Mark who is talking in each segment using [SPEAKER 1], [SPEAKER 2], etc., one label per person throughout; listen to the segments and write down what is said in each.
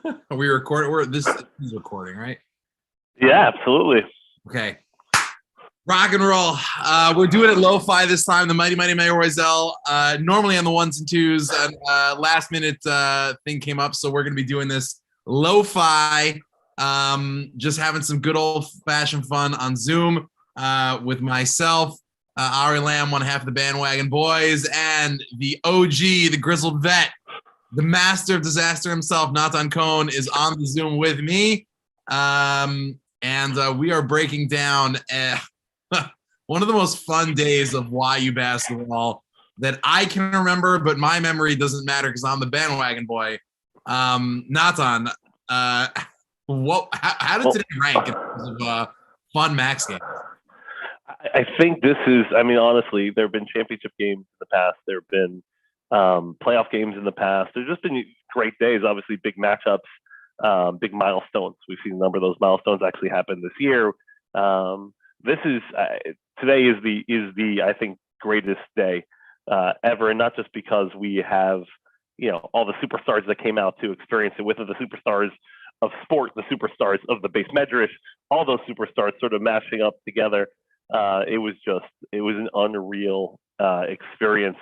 [SPEAKER 1] Are we recording? This is recording, right?
[SPEAKER 2] Yeah, absolutely.
[SPEAKER 1] Okay. Rock and roll. We're doing it lo-fi this time. The Mighty Mayor Roisel. Normally on the ones and twos, and last minute thing came up, so we're gonna be doing this lo-fi. Just having some good old-fashioned fun on Zoom with myself, Ari Lamb, one half of the Bandwagon Boys, and the OG, the grizzled vet, the master of disaster himself, Natan Cohn, is on the Zoom with me. And we are breaking down one of the most fun days of YU basketball that I can remember, but my memory doesn't matter because I'm the bandwagon boy. Natan, how did today rank in terms of fun Max games?
[SPEAKER 2] I think this is, honestly, there have been championship games in the past. There have been playoff games in the past. There's just been great days, obviously big matchups, big milestones. We've seen a number of those milestones actually happen this year. This is today is the I think greatest day ever, and not just because we have all the superstars that came out to experience it with the superstars of sport, the superstars of the base medrash, all those superstars sort of mashing up together. It was an unreal experience,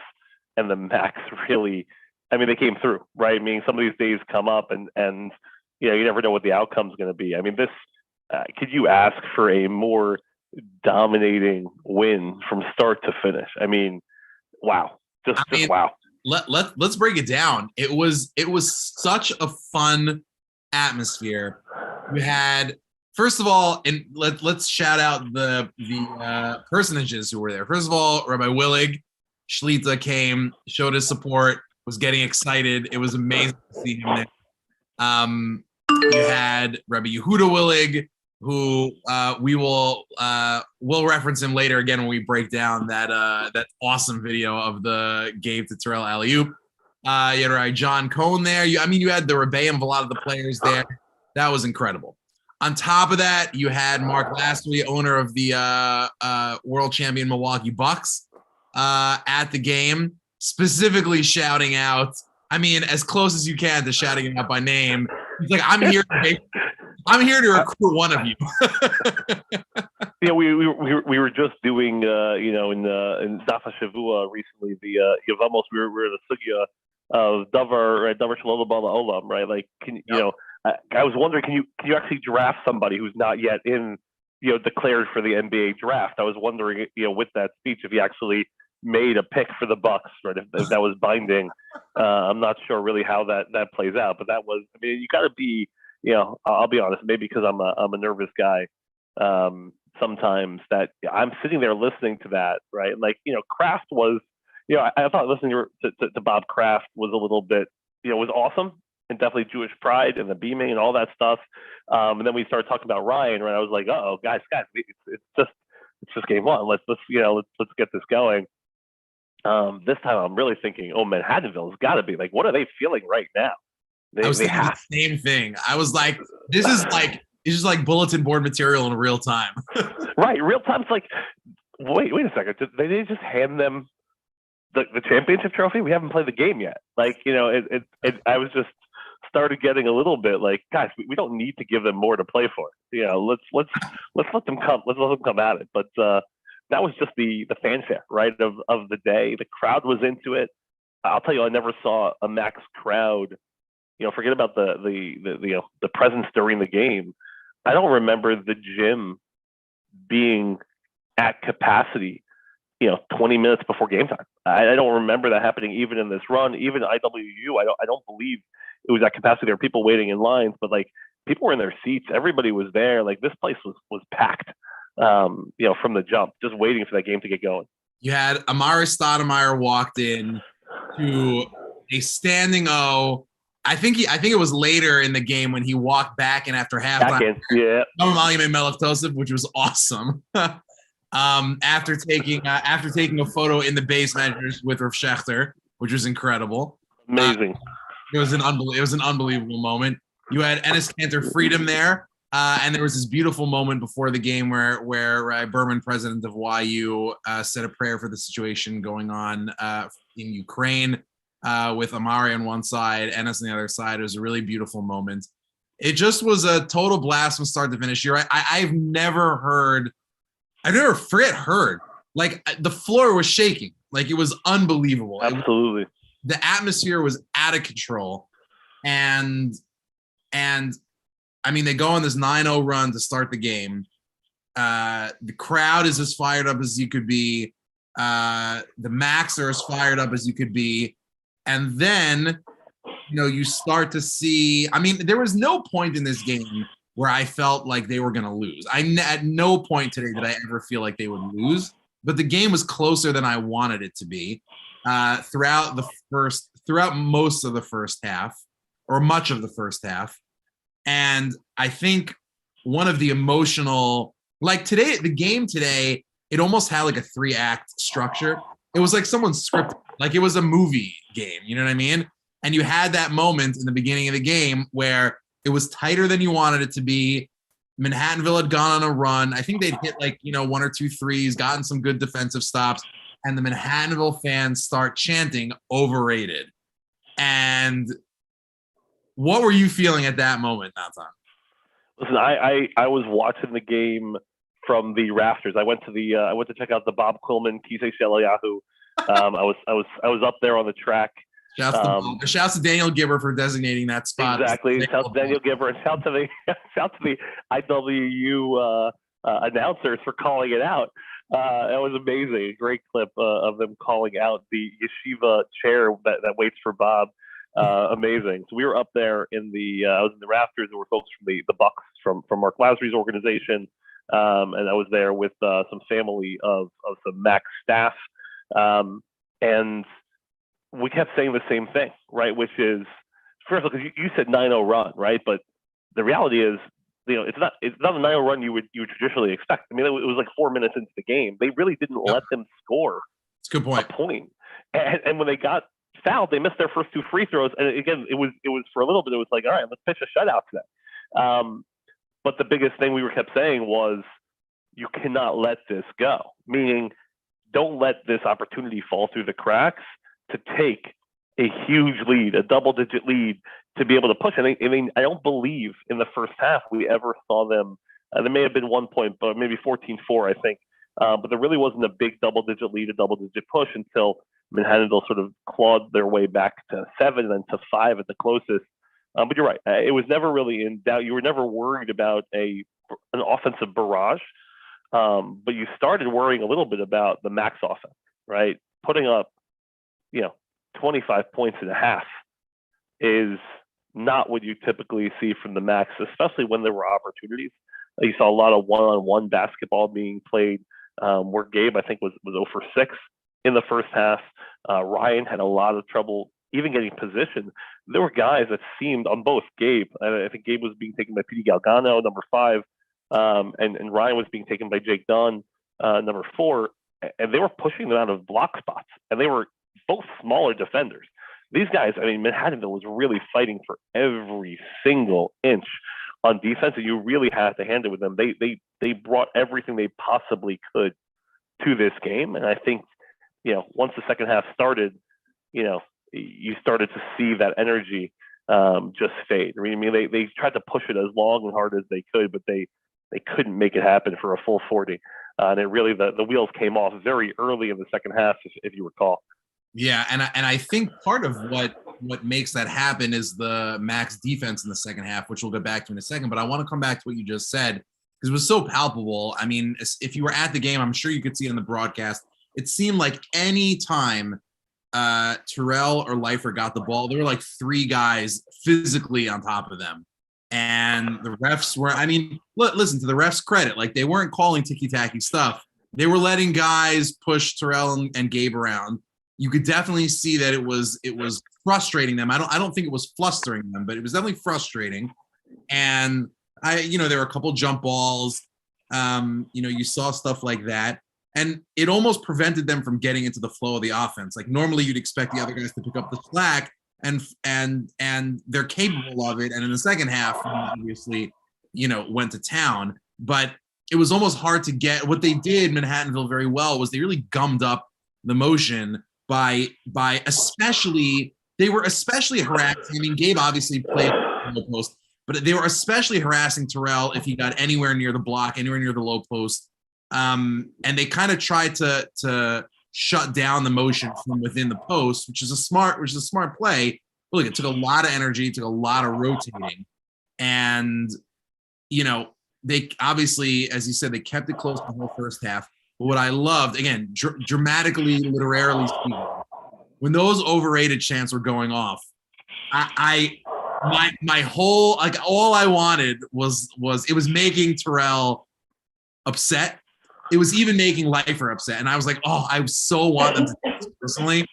[SPEAKER 2] and the Max really, they came through, right? I mean, some of these days come up, and you never know what the outcome's going to be. I mean, this could you ask for a more dominating win from start to finish? I mean, wow, just wow.
[SPEAKER 1] Let's break it down. It was such a fun atmosphere. You had, first of all, and let's shout out the personages who were there. First of all, Rabbi Willig Shlita came, showed his support, was getting excited. It was amazing to see him there. You had Rabbi Yehuda Willig, who we'll reference him later again when we break down that awesome video of the Gabe to Terrell alley-oop. You had Rabbi John Cohn there. You had the Rebbeim of a lot of the players there. That was incredible. On top of that, you had Mark Lastry, owner of the world champion Milwaukee Bucks, at the game, specifically shouting out, as close as you can to shouting him out by name. He's like, I'm here to recruit one of you.
[SPEAKER 2] We were just doing in Zafa Shavua recently, the Yavamos, we were in the sugya of Davar Shalom Olam, right? Like, I was wondering, can you actually draft somebody who's not yet in, declared for the NBA draft? I was wondering, with that speech, if he actually made a pick for the Bucks, right? If that was binding. I'm not sure really how that plays out, but that was, you got to be, I'll be honest, maybe because I'm a nervous guy. Sometimes that I'm sitting there listening to that, right? Like, Kraft was, I thought listening to Bob Kraft was a little bit, was awesome, and definitely Jewish pride and the beaming and all that stuff. And then we started talking about Ryan, right? I was like, oh, guys, it's just game one. Let's get this going. This time I'm really thinking, Manhattanville's got to be like, what are they feeling right now?
[SPEAKER 1] I was thinking the same thing. I was like, it's just like bulletin board material in real time.
[SPEAKER 2] Right, real time. It's like, wait a second. Did they just hand them the championship trophy? We haven't played the game yet. Like, I was just started getting a little bit like, guys, we don't need to give them more to play for. Let's let them come. Let's let them come at it. But that was just the fanfare, right, of the day. The crowd was into it. I'll tell you, I never saw a Max crowd. Forget about the presence during the game. I don't remember the gym being at capacity, 20 minutes before game time. I don't remember that happening even in this run. Even IWU, I don't believe it was at capacity. There were people waiting in lines, but like people were in their seats. Everybody was there. Like this place was packed. From the jump, just waiting for that game to get going.
[SPEAKER 1] You had Amari Stoudemire walked in to a standing O. I think it was later in the game when he walked back in after halftime.
[SPEAKER 2] Yeah.
[SPEAKER 1] Which was awesome. After taking a photo in the base measures with Rav Schechter, which was incredible.
[SPEAKER 2] Amazing.
[SPEAKER 1] It was an unbelievable moment. You had Enes Kanter Freedom there. And there was this beautiful moment before the game where Berman, president of YU, said a prayer for the situation going on in Ukraine. with Amari on one side, Ennis on the other side. It was a really beautiful moment. It just was a total blast from start to finish. You're right. I've never heard, like the floor was shaking. Like it was unbelievable.
[SPEAKER 2] Absolutely.
[SPEAKER 1] The atmosphere was out of control. And I mean, they go on this 9-0 run to start the game. The crowd is as fired up as you could be. The Macs are as fired up as you could be. And then, you start to see, I mean, there was no point in this game where I felt like they were going to lose. At no point today did I ever feel like they would lose, but the game was closer than I wanted it to be throughout most of the first half, or much of the first half. And I think one of the emotional, like today, the game today, it almost had like a 3-act structure. It was like someone scripted, like it was a movie game, you know what I mean? And you had that moment in the beginning of the game where it was tighter than you wanted it to be. Manhattanville had gone on a run. I think they'd hit like, 1 or 2 threes, gotten some good defensive stops, and the Manhattanville fans start chanting overrated. And what were you feeling at that moment, Nathan?
[SPEAKER 2] Listen, I was watching the game from the rafters. I went to check out the Bob Quillman Kisei Shelayahu. I was up there on the track.
[SPEAKER 1] Shouts to Daniel Gibber for designating that spot.
[SPEAKER 2] Exactly. Shouts to Daniel Gibber, and shout to the IWU announcers for calling it out. That was amazing. A great clip of them calling out the yeshiva chair that waits for Bob. Amazing. So we were up there I was in the rafters. There were folks from the Bucks from Mark Lasry's organization, and I was there with some family of some Mac staff, and we kept saying the same thing, right? Which is, first of all, because you said 9-0 run, right? But the reality is, it's not a 9-0 run you would traditionally expect. I mean, it was like 4 minutes into the game. They really didn't let them score.
[SPEAKER 1] It's a good point.
[SPEAKER 2] A point. And when they got fouled, they missed their first 2 free throws. And again, it was for a little bit, it was like, all right, let's pitch a shutout today. But the biggest thing we kept saying was, you cannot let this go. Meaning, don't let this opportunity fall through the cracks to take a huge lead, a double-digit lead, to be able to push. I mean, I don't believe in the first half we ever saw them. There may have been 1 point, but maybe 14-4, I think. But there really wasn't a big double-digit lead, a double-digit push until Manhattanville sort of clawed their way back to 7 and then to 5 at the closest. But you're right. It was never really in doubt. You were never worried about an offensive barrage. But you started worrying a little bit about the Max offense, right? Putting up, 25 points and a half is not what you typically see from the Max, especially when there were opportunities. You saw a lot of one-on-one basketball being played, where Gabe, I think, was 0 for 6 in the first half. Ryan had a lot of trouble even getting position. There were guys that seemed on both Gabe. I think Gabe was being taken by P.D. Galgano, number 5, and Ryan was being taken by Jake Dunn, number 4, and they were pushing them out of block spots, and they were both smaller defenders. These guys, I mean, Manhattanville was really fighting for every single inch on defense, and you really had to hand it with them. They brought everything they possibly could to this game, and I think, once the second half started, you started to see that energy just fade. I mean, they tried to push it as long and hard as they could, but they couldn't make it happen for a full 40. And it really, the wheels came off very early in the second half, if you recall.
[SPEAKER 1] Yeah, and I think part of what makes that happen is the Max defense in the second half, which we'll get back to in a second. But I want to come back to what you just said, because it was so palpable. I mean, if you were at the game, I'm sure you could see it in the broadcast. It seemed like any time Terrell or Leifer got the ball, there were like 3 guys physically on top of them. And the refs were, I mean, listen, to the refs' credit, like they weren't calling ticky-tacky stuff. They were letting guys push Terrell and Gabe around. You could definitely see that it was frustrating them. I don't think it was flustering them, but it was definitely frustrating. And there were a couple jump balls. You saw stuff like that, and it almost prevented them from getting into the flow of the offense. Like normally, you'd expect the other guys to pick up the slack, and they're capable of it. And in the second half, obviously, went to town. But it was almost hard to get. What they did, Manhattanville, very well was they really gummed up the motion by especially they were especially harassing. I mean, Gabe obviously played in the low post, but they were especially harassing Terrell if he got anywhere near the block, anywhere near the low post. And they kind of tried to shut down the motion from within the post, which is a smart play. But look, it took a lot of energy, it took a lot of rotating, and they obviously, as you said, they kept it close the whole first half. But what I loved, again, dramatically, literarily speaking, when those overrated chants were going off, my whole, like, all I wanted was it was making Terrell upset. It was even making Lifer upset. And I was like, oh, I so want them to do this personally.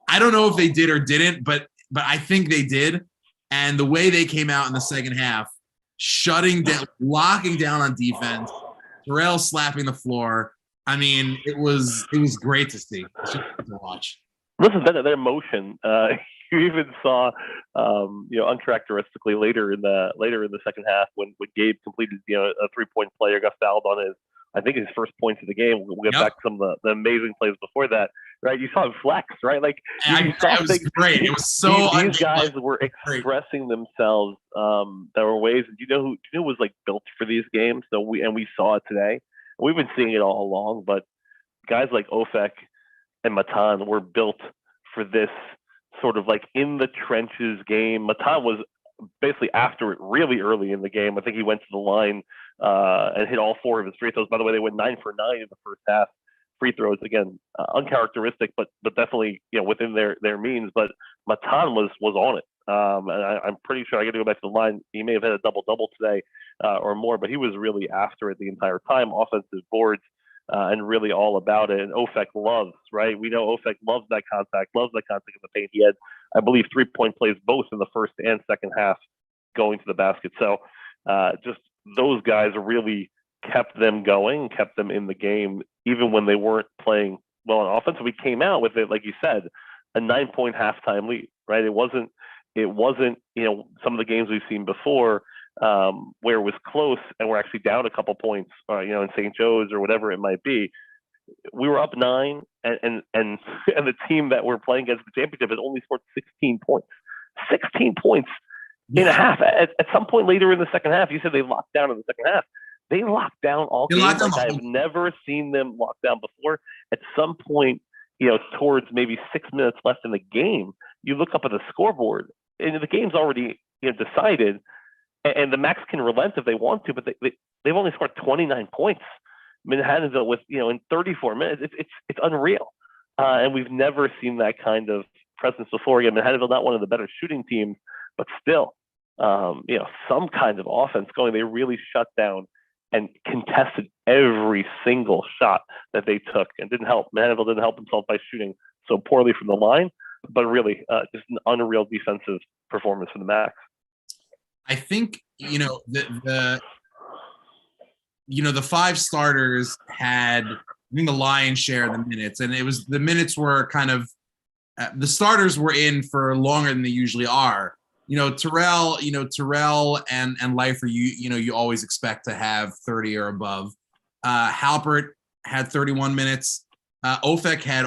[SPEAKER 1] I don't know if they did or didn't, but I think they did. And the way they came out in the second half, shutting down, locking down on defense, Terrell slapping the floor. I mean, it was great to see. It's just to watch.
[SPEAKER 2] Listen, their motion. You even saw, uncharacteristically later in the second half when Gabe completed a 3-point play or got fouled on his first points of the game. We'll get back to some of the amazing plays before that, right? You saw him flex, right? Like
[SPEAKER 1] it was great. It was so
[SPEAKER 2] these guys were expressing themselves. There were ways. Do you know who was like built for these games? So we saw it today. We've been seeing it all along, but guys like Ofek and Matan were built for this sort of like in the trenches game. Matan was basically after it really early in the game. I think he went to the line and hit all 4 of his free throws. By the way, they went 9 for 9 in the first half. Free throws, again, uncharacteristic, but definitely within their means. But Matan was on it. And I'm pretty sure, I got to go back to the line, he may have had a double-double today or more, but he was really after it the entire time, offensive boards, and really all about it. And Ofek loves, right? We know Ofek loves that contact in the paint. He had, I believe, 3-point plays both in the first and second half going to the basket. So just those guys really kept them going, kept them in the game, even when they weren't playing well on offense. So we came out with it, like you said, a 9-point halftime lead, right? It wasn't, some of the games we've seen before where it was close and we're actually down a couple points, in St. Joe's or whatever it might be. We were up 9 and the team that we're playing against the championship has only scored 16 points. 16 points in a half. At some point later in the second half, you said they locked down in the second half. They locked down all games. Like I've never seen them lock down before. At some point, towards maybe 6 minutes left in the game, you look up at the scoreboard and the game's already decided, and the Max can relent if they want to, but they've only scored 29 points. Manhattanville with in 34 minutes. It's unreal, and we've never seen that kind of presence before. Again, Manhattanville not one of the better shooting teams, but still, some kind of offense going. They really shut down and contested every single shot that they took, and didn't help. Manhattanville didn't help himself by shooting so poorly from the line, but really just an unreal defensive performance from the Max.
[SPEAKER 1] I think the 5 starters had, I think, the lion's share of the minutes, and it was the minutes were kind of the starters were in for longer than they usually are. Terrell and Lifer, you always expect to have 30 or above. Halpert had 31 minutes. Ofek had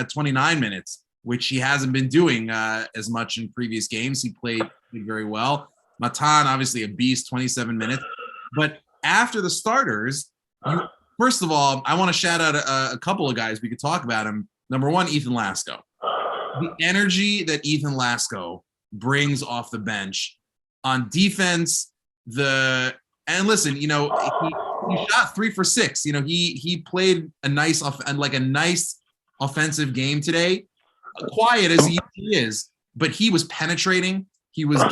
[SPEAKER 1] 29 minutes, which he hasn't been doing as much in previous games. He played very well. Matan, obviously a beast, 27 minutes. But after the starters, first of all, I want to shout out a couple of guys. We could talk about him. Number one, Ethan Lasko. The energy that Ethan Lasko brings off the bench on defense, and listen, he shot 3 for 6. He played a nice offensive game today, quiet as he is, but he was penetrating. He was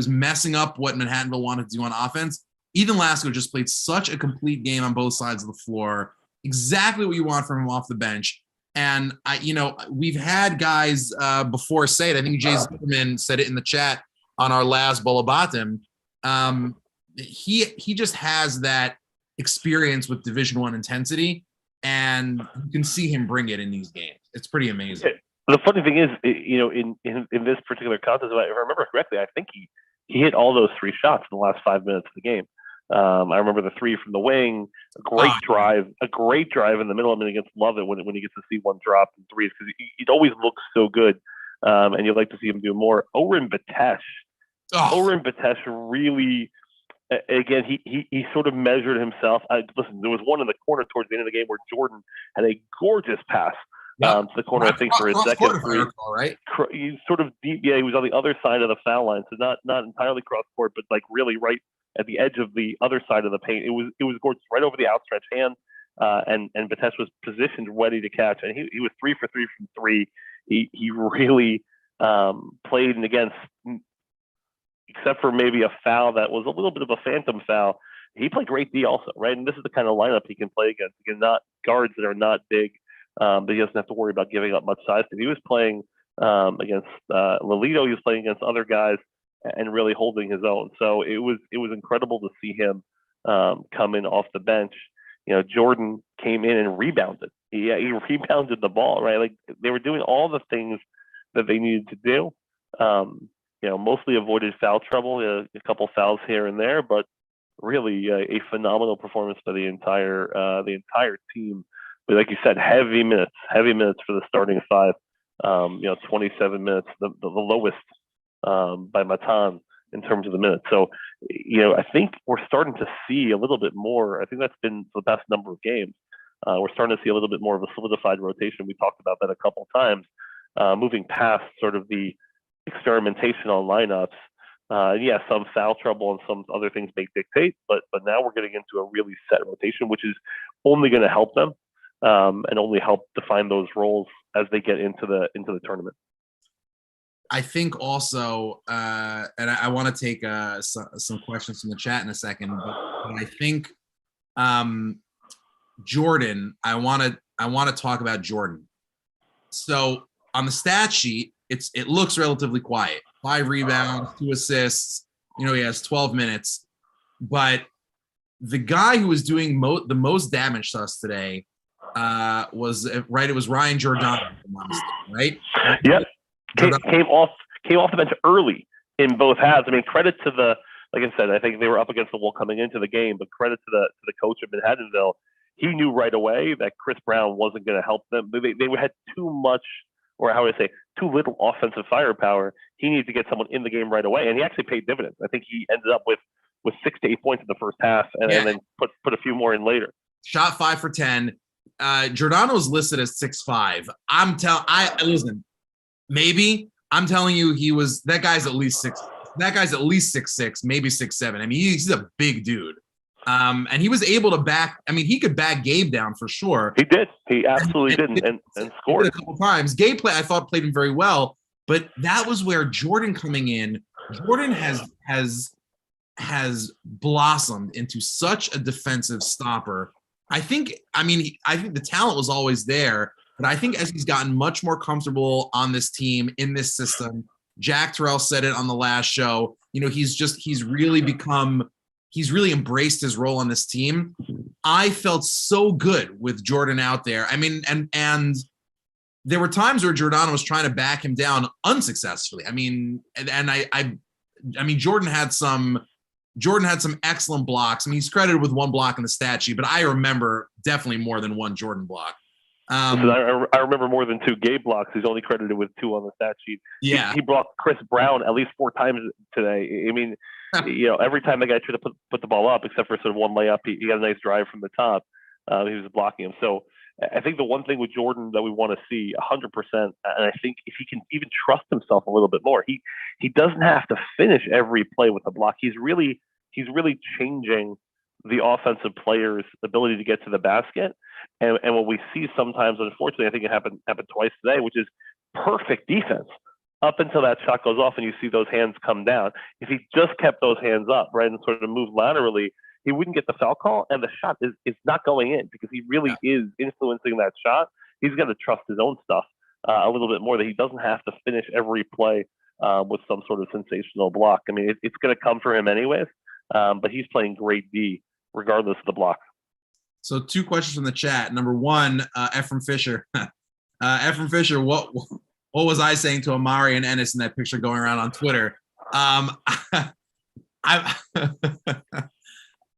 [SPEAKER 1] messing up what Manhattanville wanted to do on offense. Ethan Lasko just played such a complete game on both sides of the floor. Exactly what you want from him off the bench. And we've had guys before say it. I think Jay Zuckerman said it in the chat on our last Bolabatim. He just has that experience with Division I intensity, and you can see him bring it in these games. It's pretty amazing.
[SPEAKER 2] The funny thing is, in this particular contest, if I remember correctly, I think he hit all those 3 shots in the last 5 minutes of the game. I remember the three from the wing, a great drive in the middle. I mean, against Lovett when he gets to see one drop in threes because it always looks so good, and you'd like to see him do more. Oren Batesh really, again, he sort of measured himself. Listen, there was one in the corner towards the end of the game where Jordan had a gorgeous pass to the corner, I think, for his second three.
[SPEAKER 1] Right?
[SPEAKER 2] He's sort of deep. Yeah, he was on the other side of the foul line, so not entirely cross court, but like really right at the edge of the other side of the paint. It was gorgeous, right over the outstretched hand, and Batesh was positioned ready to catch, and he was 3 for 3 from three. He really played, and against, except for maybe a foul that was a little bit of a phantom foul, he played great D also, right? And this is the kind of lineup he can play against. Again, not guards that are not big, but he doesn't have to worry about giving up much size. He was playing against Lolito. He was playing against other guys and really holding his own. So it was incredible to see him come in off the bench. You know, Jordan came in and rebounded. He rebounded the ball, right? Like they were doing all the things that they needed to do. You know, mostly avoided foul trouble, a couple fouls here and there, but really a phenomenal performance by the entire team. But like you said, heavy minutes for the starting five. 27 minutes, the lowest by Matan in terms of the minutes. So, you know, I think we're starting to see a little bit more. I think that's been the best number of games. We're starting to see a little bit more of a solidified rotation. We talked about that a couple of times, moving past sort of the experimentation on lineups. Some foul trouble and some other things may dictate, but now we're getting into a really set rotation, which is only going to help them and only help define those roles as they get into the tournament.
[SPEAKER 1] I think also, and I want to take some questions from the chat in a second, but I think Jordan, I want to talk about Jordan. So on the stat sheet, it looks relatively quiet. 5 rebounds, 2 assists. You know, he has 12 minutes. But the guy who was doing the most damage to us today was right. It was Ryan Giordano, right?
[SPEAKER 2] Yep. Came off the bench early in both halves. I mean, credit to like I said, I think they were up against the wall coming into the game, but credit to the coach of Manhattanville. He knew right away that Chris Brown wasn't going to help them. They had too much, or how would I say, too little offensive firepower. He needed to get someone in the game right away, and he actually paid dividends. I think he ended up with 6 to 8 points in the first half, and then put a few more in later.
[SPEAKER 1] Shot 5 for 10. Giordano's listed as 6'5". Listen. Maybe I'm telling you, that guy's at least 6. That guy's at least 6'6", maybe 6'7". I mean, he's a big dude. And he was able to back. I mean, he could back Gabe down for sure.
[SPEAKER 2] He did. He absolutely did, and scored
[SPEAKER 1] a couple times. Gabe I thought played him very well, but that was where Jordan coming in. Jordan has blossomed into such a defensive stopper. I think the talent was always there. But I think as he's gotten much more comfortable on this team, in this system, Jack Terrell said it on the last show, you know, he's really embraced his role on this team. I felt so good with Jordan out there. I mean, and there were times where Giordano was trying to back him down unsuccessfully. I mean, Jordan had some excellent blocks. I mean, he's credited with 1 block in the stat sheet, but I remember definitely more than 1 Jordan block.
[SPEAKER 2] I remember more than 2 Gabe blocks. He's only credited with 2 on the stat sheet.
[SPEAKER 1] Yeah,
[SPEAKER 2] he blocked Chris Brown at least 4 times today. I mean, you know, every time the guy tried to put the ball up, except for sort of 1 layup, he got a nice drive from the top. He was blocking him. So I think the one thing with Jordan that we want to see 100%, and I think if he can even trust himself a little bit more, he doesn't have to finish every play with a block. He's really changing the offensive player's ability to get to the basket. And what we see sometimes, unfortunately, I think it happened twice today, which is perfect defense up until that shot goes off and you see those hands come down. If he just kept those hands up, right, and sort of moved laterally, he wouldn't get the foul call, and the shot is not going in because he really is influencing that shot. He's got to trust his own stuff a little bit more, that he doesn't have to finish every play with some sort of sensational block. I mean, it's going to come for him anyways, but he's playing great D regardless of the block.
[SPEAKER 1] So 2 questions from the chat. Number 1, Ephraim Fisher. Ephraim Fisher, what was I saying to Amari and Ennis in that picture going around on Twitter?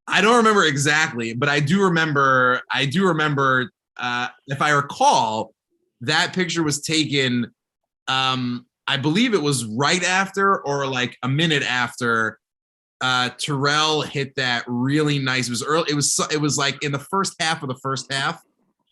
[SPEAKER 1] I I don't remember exactly, but I do remember. If I recall, that picture was taken. I believe it was right after, or like a minute after, Terrell hit that really nice. It was early. It was like in the first half of the first half.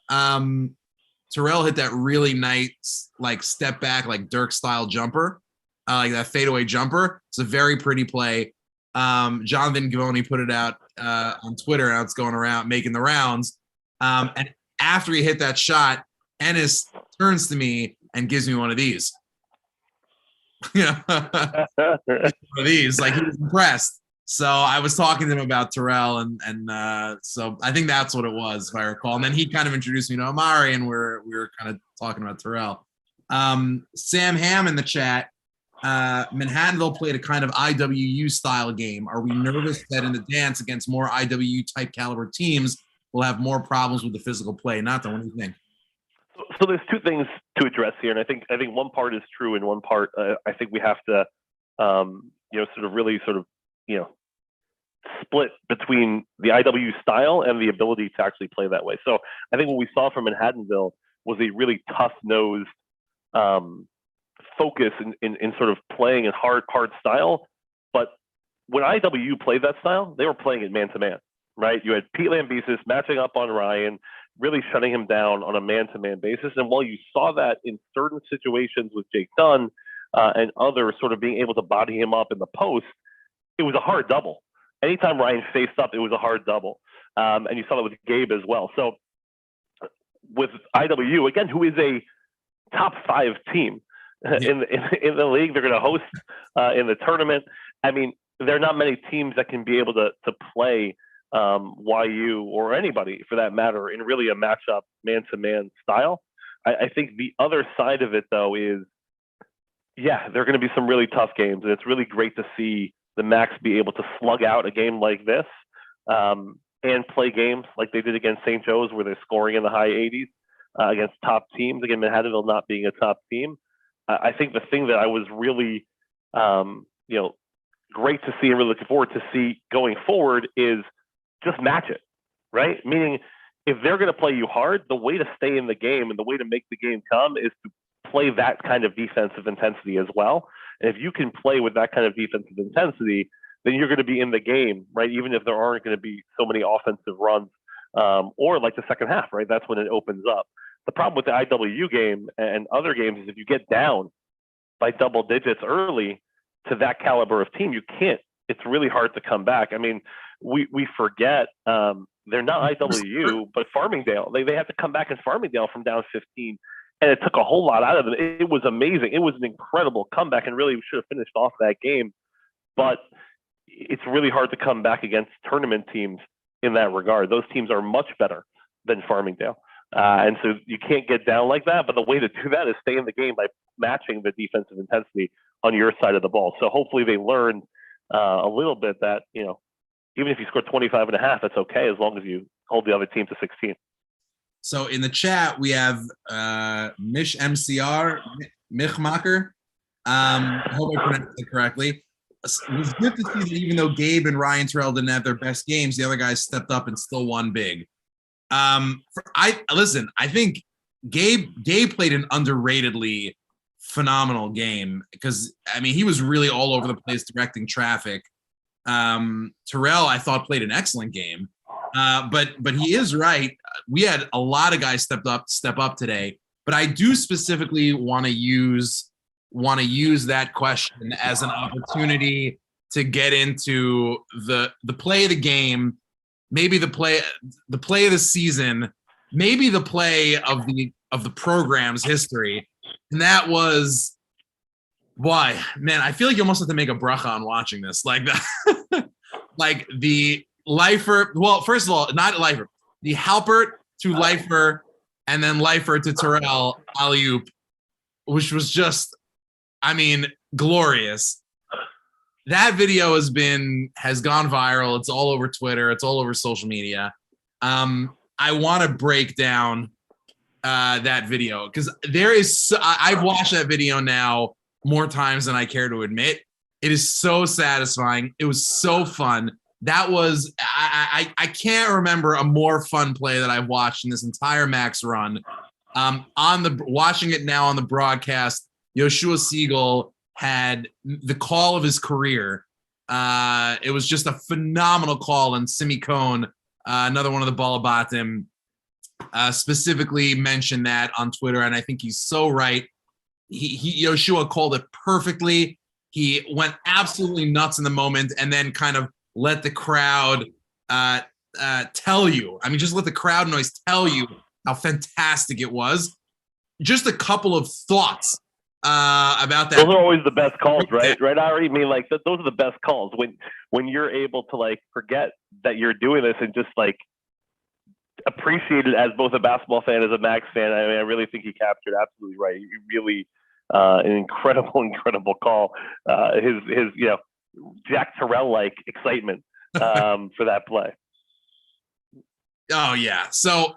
[SPEAKER 1] Terrell hit that really nice, like step back, like Dirk style jumper, like that fadeaway jumper. It's a very pretty play. Jonathan Givoni put it out on Twitter, and it's going around, making the rounds. And after he hit that shot, Ennis turns to me and gives me one of these. One of these, like he was impressed. So I was talking to him about Terrell, and so I think that's what it was, if I recall. And then he kind of introduced me to Amari, and we were kind of talking about Terrell. Sam Ham in the chat. Manhattanville played a kind of IWU style game. Are we nervous that in the dance against more IWU type caliber teams, we'll have more problems with the physical play? Nathan, what do you think?
[SPEAKER 2] So there's two things to address here, and I think one part is true, and one part I think we have to, sort of really sort of, split between the IW style and the ability to actually play that way. So I think what we saw from Manhattanville was a really tough-nosed focus in sort of playing in hard style. But when IW played that style, they were playing it man-to-man, right? You had Pete Lambesis matching up on Ryan, really shutting him down on a man-to-man basis. And while you saw that in certain situations with Jake Dunn and others sort of being able to body him up in the post, it was a hard double. Anytime Ryan faced up, it was a hard double. And you saw that with Gabe as well. So with IW, again, who is a top 5 team in the league, they're going to host in the tournament. I mean, there are not many teams that can be able to play YU or anybody for that matter in really a matchup man-to-man style. I think the other side of it, though, is, there are going to be some really tough games, and it's really great to see the Macs be able to slug out a game like this and play games like they did against St. Joe's, where they're scoring in the high 80s against top teams. Again, Manhattanville not being a top team. I think the thing that I was really, great to see and really looking forward to see going forward is just match it, right? Meaning, if they're going to play you hard, the way to stay in the game and the way to make the game come is to play that kind of defensive intensity as well. And if you can play with that kind of defensive intensity, then you're going to be in the game, right? Even if there aren't going to be so many offensive runs or like the second half, right? That's when it opens up. The problem with the IW game and other games is if you get down by double digits early to that caliber of team, you can't. It's really hard to come back. I mean, we forget they're not IWU, but Farmingdale. They had to come back in Farmingdale from down 15, and it took a whole lot out of them. It was amazing. It was an incredible comeback, and really we should have finished off that game. But it's really hard to come back against tournament teams in that regard. Those teams are much better than Farmingdale. And so you can't get down like that. But the way to do that is stay in the game by matching the defensive intensity on your side of the ball. So hopefully they learned a little bit that, even if you score 25 and a half, that's okay as long as you hold the other team to 16.
[SPEAKER 1] So in the chat, we have Mish MCR, Michmacher. I hope I pronounced it correctly. It was good to see that even though Gabe and Ryan Terrell didn't have their best games, the other guys stepped up and still won big. I think Gabe played an underratedly phenomenal game because, he was really all over the place directing traffic. Terrell, I thought, played an excellent game. But he is right. We had a lot of guys step up today, but I do specifically want to use that question as an opportunity to get into the play of the game, maybe the play of the season, maybe the play of the program's history. And that was, why, man, I feel like you almost have to make a bracha on watching this. Like that, like the Lifer, well, first of all, not Lifer, the Halpert to Lifer, and then Lifer to Terrell alley-oop, which was just, glorious. That video has gone viral. It's all over Twitter. It's all over social media. I want to break down that video because I've watched that video now more times than I care to admit. It is so satisfying. It was so fun. that was I can't remember a more fun play that I've watched in this entire Max run. Watching it now on the broadcast, Yoshua Siegel had the call of his career. It was just a phenomenal call, and Simi Cohn, another one of the Balabatim, specifically mentioned that on Twitter, and I think he's so right. Yoshua called it perfectly. He went absolutely nuts in the moment, and then kind of let the crowd tell you. I mean, just let the crowd noise tell you how fantastic it was. Just a couple of thoughts about that.
[SPEAKER 2] Those are always the best calls, right? Right, Ari? I mean, like those are the best calls when you're able to like forget that you're doing this and just like appreciate it as both a basketball fan as a Max fan. I mean, I really think he captured absolutely right. He really an incredible call. His Jack Terrell like excitement for that play.
[SPEAKER 1] Oh yeah. So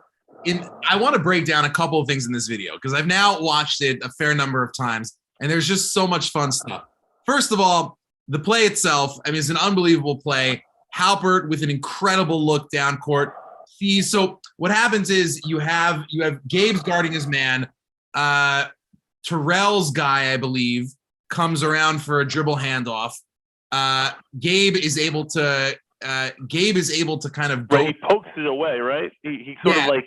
[SPEAKER 1] I want to break down a couple of things in this video because I've now watched it a fair number of times, and there's just so much fun stuff. First of all, the play itself, I mean, it's an unbelievable play. Halpert with an incredible look down court. So what happens is you have Gabe's guarding his man. Terrell's guy, I believe, comes around for a dribble handoff. Gabe is able to kind of go.
[SPEAKER 2] Right, he pokes it away, right? He sort of like.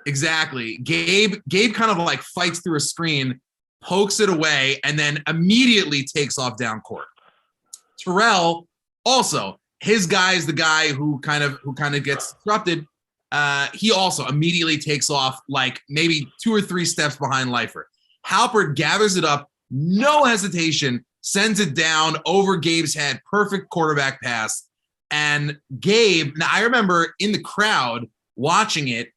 [SPEAKER 1] Exactly. Gabe kind of like fights through a screen, pokes it away, and then immediately takes off down court. Terrell also, his guy is the guy who kind of gets disrupted. He also immediately takes off like maybe 2 or 3 steps behind Leifert. Halpert gathers it up, no hesitation, sends it down over Gabe's head. Perfect quarterback pass. And Gabe, now I remember in the crowd watching it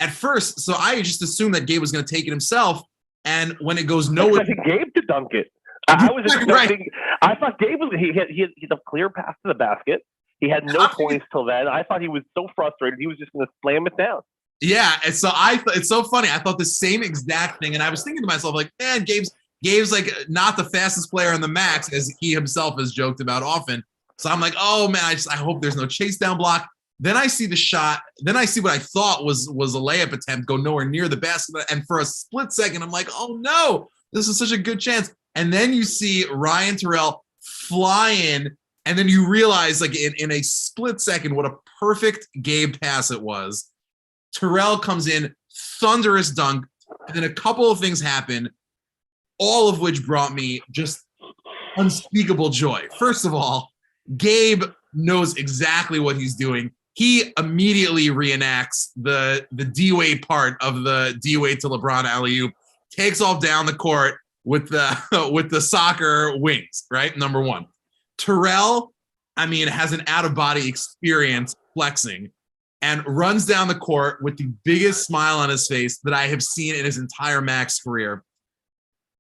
[SPEAKER 1] at first, so I just assumed that Gabe was going to take it himself. And when it goes nowhere,
[SPEAKER 2] Gabe to dunk it. I was expecting. Right. I thought Gabe was he had a clear pass to the basket. He had no points till then. I thought he was so frustrated he was just going to slam it down.
[SPEAKER 1] Yeah, and so it's so funny. I thought the same exact thing, and I was thinking to myself, like, man, Gabe's like not the fastest player on the Max, as he himself has joked about often. So I'm like, oh man, I hope there's no chase down block. Then I see the shot. Then I see what I thought was a layup attempt go nowhere near the basket, and for a split second, I'm like, oh no, this is such a good chance. And then you see Ryan Terrell fly in, and then you realize, like in a split second, what a perfect Gabe pass it was. Terrell comes in, thunderous dunk, and then a couple of things happen, all of which brought me just unspeakable joy. First of all, Gabe knows exactly what he's doing. He immediately reenacts the D-Wade part of the D-Wade to LeBron alley-oop, takes off down the court with the soccer wings, right? Number one. Terrell, I mean, has an out-of-body experience flexing and runs down the court with the biggest smile on his face that I have seen in his entire Max career.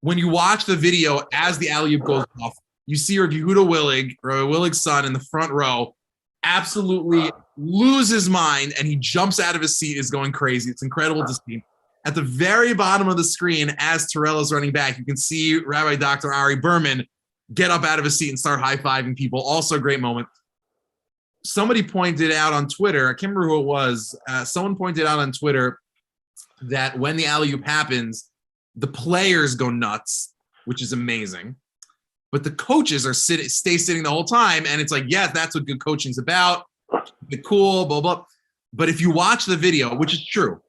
[SPEAKER 1] When you watch the video as the alley-oop goes off, you see Yehuda Willig's son in the front row, absolutely lose his mind, and he jumps out of his seat, is going crazy. It's incredible to see. At the very bottom of the screen, as Terrell is running back, you can see Rabbi Dr. Ari Berman get up out of his seat and start high-fiving people. Also a great moment. Somebody pointed out on Twitter, I can't remember who it was, someone pointed out on Twitter that when the alley-oop happens, the players go nuts, which is amazing. But the coaches stay sitting the whole time, and it's like, yes, that's what good coaching's about. The cool, blah, blah. But if you watch the video, which is true,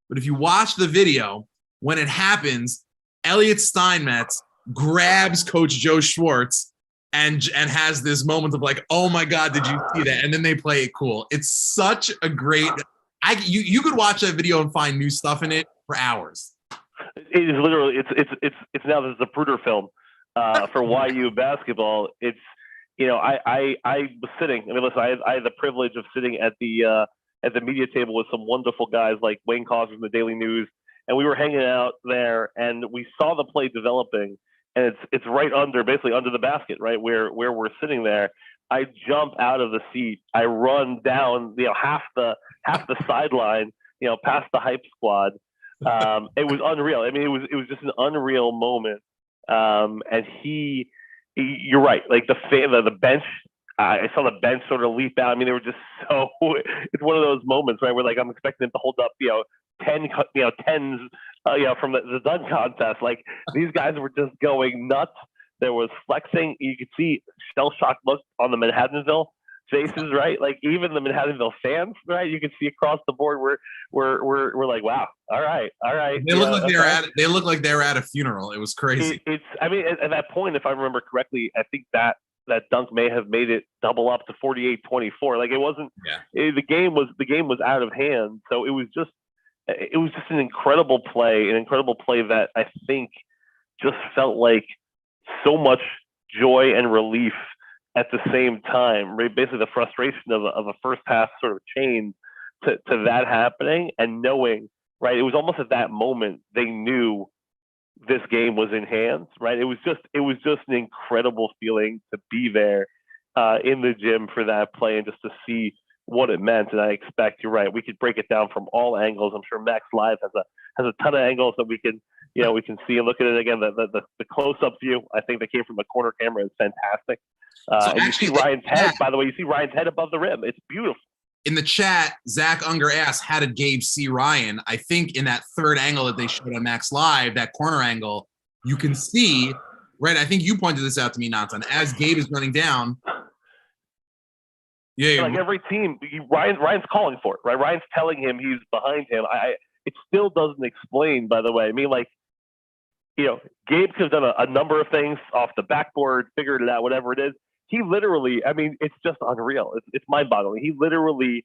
[SPEAKER 1] but if you watch the video, when it happens, Elliot Steinmetz grabs Coach Joe Schwartz and has this moment of like, oh my God, did you see that? And then they play it cool. It's such a great. You could watch that video and find new stuff in it for hours.
[SPEAKER 2] It is literally it's now the Zapruder film for YU basketball. It's I was sitting. I mean, listen, I had the privilege of sitting at the media table with some wonderful guys like Wayne Cosner from the Daily News, and we were hanging out there, and we saw the play developing, and it's right basically under the basket, right where we're sitting there. I jump out of the seat. I run down, half the sideline, past the hype squad. It was unreal. I mean, it was just an unreal moment. And you're right. Like the bench I saw the bench sort of leap out. I mean, they were just so. It's one of those moments, right, where like I'm expecting them to hold up, 10, tens, from the dunk contest. Like these guys were just going nuts. There was flexing. You could see shell shock look on the Manhattanville faces, right? Like even the Manhattanville fans, right? You can see across the board. We're like, wow, all right.
[SPEAKER 1] They look like they look like they were at a funeral. It was crazy.
[SPEAKER 2] I mean, at that point, if I remember correctly, I think that dunk may have made it double up to 48-24. Like it wasn't.
[SPEAKER 1] Yeah.
[SPEAKER 2] The game was out of hand. So it was just an incredible play, that I think just felt like so much joy and relief at the same time, right? Basically the frustration of a first half sort of chain to that happening, and knowing, right, it was almost at that moment they knew this game was in hands, right? It was just an incredible feeling to be there in the gym for that play and just to see what it meant. And I expect you're right. We could break it down from all angles. I'm sure Max Live has a ton of angles that we can see and look at it again. The close up view, I think, that came from the corner camera is fantastic. And you see Ryan's head, by the way. You see Ryan's head above the rim. It's beautiful.
[SPEAKER 1] In the chat, Zach Unger asked, how did Gabe see Ryan? I think in that third angle that they showed on Max Live, that corner angle, you can see, right? I think you pointed this out to me, Nathan, as Gabe is running down. Yeah,
[SPEAKER 2] like every team, Ryan's calling for it, right? Ryan's telling him he's behind him. It still doesn't explain, by the way. I mean, like, Gabe could have done a number of things off the backboard, figured it out, whatever it is. He literally, I mean, it's just unreal. It's mind-boggling. He literally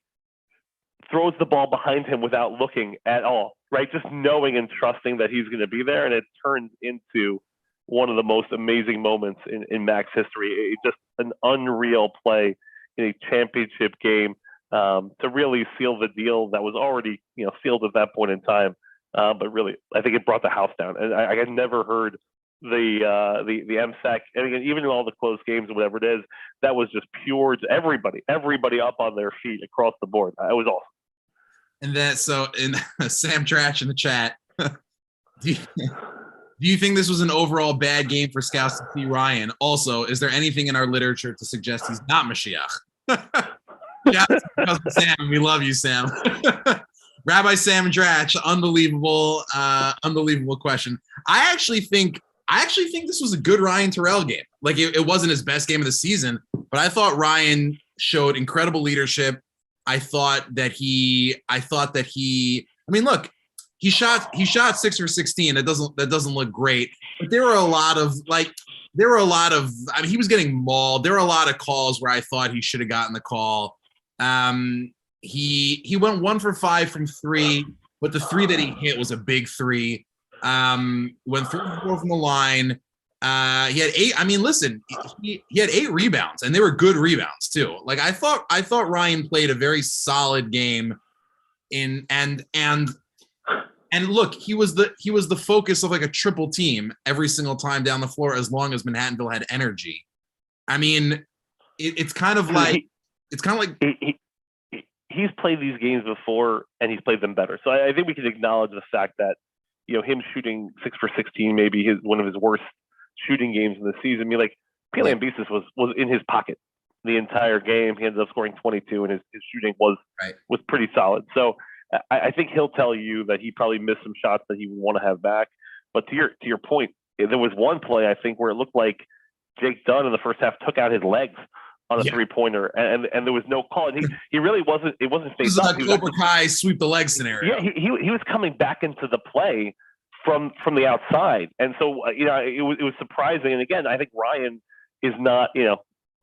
[SPEAKER 2] throws the ball behind him without looking at all, right? Just knowing and trusting that he's going to be there, and it turns into one of the most amazing moments in Max history. It's just an unreal play in a championship game to really seal the deal that was already, sealed at that point in time. But really, I think it brought the house down. And I had never heard the MSAC, and again, even in all the close games or whatever it is, that was just pure. Everybody up on their feet across the board. It was awesome.
[SPEAKER 1] And that, so in Sam Trash in the chat, do you think this was an overall bad game for scouts to see Ryan? Also, is there anything in our literature to suggest he's not Mashiach? Sam, we love you, Sam. Rabbi Sam Dratch, unbelievable question. I actually think this was a good Ryan Terrell game. Like it wasn't his best game of the season, but I thought Ryan showed incredible leadership. I thought that he, I mean, look, he shot 6 for 16. That doesn't look great, but there were a lot of, I mean, he was getting mauled. There were a lot of calls where I thought he should have gotten the call. He went 1 for 5 from 3, but the 3 that he hit was a big 3. Went 3 for 4 from the line. He had 8. I mean, listen, he had 8 rebounds, and they were good rebounds too. Like I thought Ryan played a very solid game. And look, he was the focus of like a triple team every single time down the floor, as long as Manhattanville had energy. I mean, it's kind of like
[SPEAKER 2] he's played these games before and he's played them better. So I think we can acknowledge the fact that him shooting 6 for 16, maybe one of his worst shooting games in the season. I mean, like Pele Ambissis was in his pocket the entire game. He ended up scoring 22, and his shooting was pretty solid. So I think he'll tell you that he probably missed some shots that he would want to have back. But to your point, there was one play I think where it looked like Jake Dunn in the first half took out his legs on a 3-pointer, and there was no call. And he really wasn't. It wasn't face up.
[SPEAKER 1] This is a Cobra Kai sweep the leg scenario.
[SPEAKER 2] Yeah, he was coming back into the play from the outside, and so it was surprising. And again, I think Ryan is not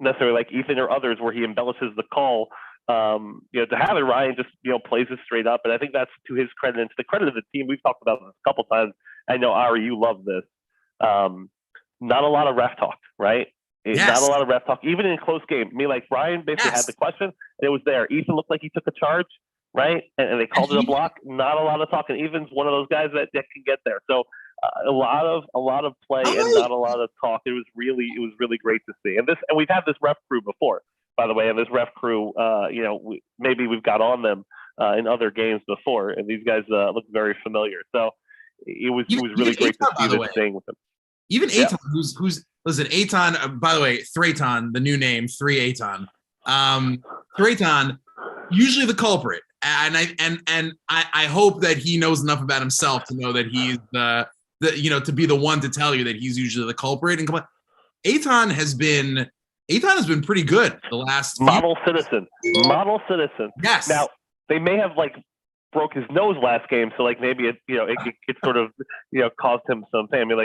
[SPEAKER 2] necessarily like Ethan or others where he embellishes the call. To have it, Ryan just plays it straight up, and I think that's to his credit and to the credit of the team. We've talked about this a couple times. I know Ari, you love this. Not a lot of ref talk, right? Not a lot of ref talk, even in a close game. I mean, like Ryan basically had the question, and it was there. Ethan looked like he took a charge, right? And they called it a block. Not a lot of talk, and Ethan's one of those guys that can get there. So a lot of play and not a lot of talk. It was really great to see. And we've had this ref crew before, by the way, and this ref crew, maybe we've got on them in other games before, and these guys look very familiar. So it was really great to see them staying with them.
[SPEAKER 1] Even Eitan, who's listen, Eitan, by the way, Thraton, the new name, 3-Eitan. Thraton, usually the culprit. And I hope that he knows enough about himself to know that he's to be the one to tell you that he's usually the culprit. And Eitan has been pretty good the last
[SPEAKER 2] model citizen.
[SPEAKER 1] Yes.
[SPEAKER 2] Now they may have broke his nose last game, so maybe it sort of caused him some pain. I mean,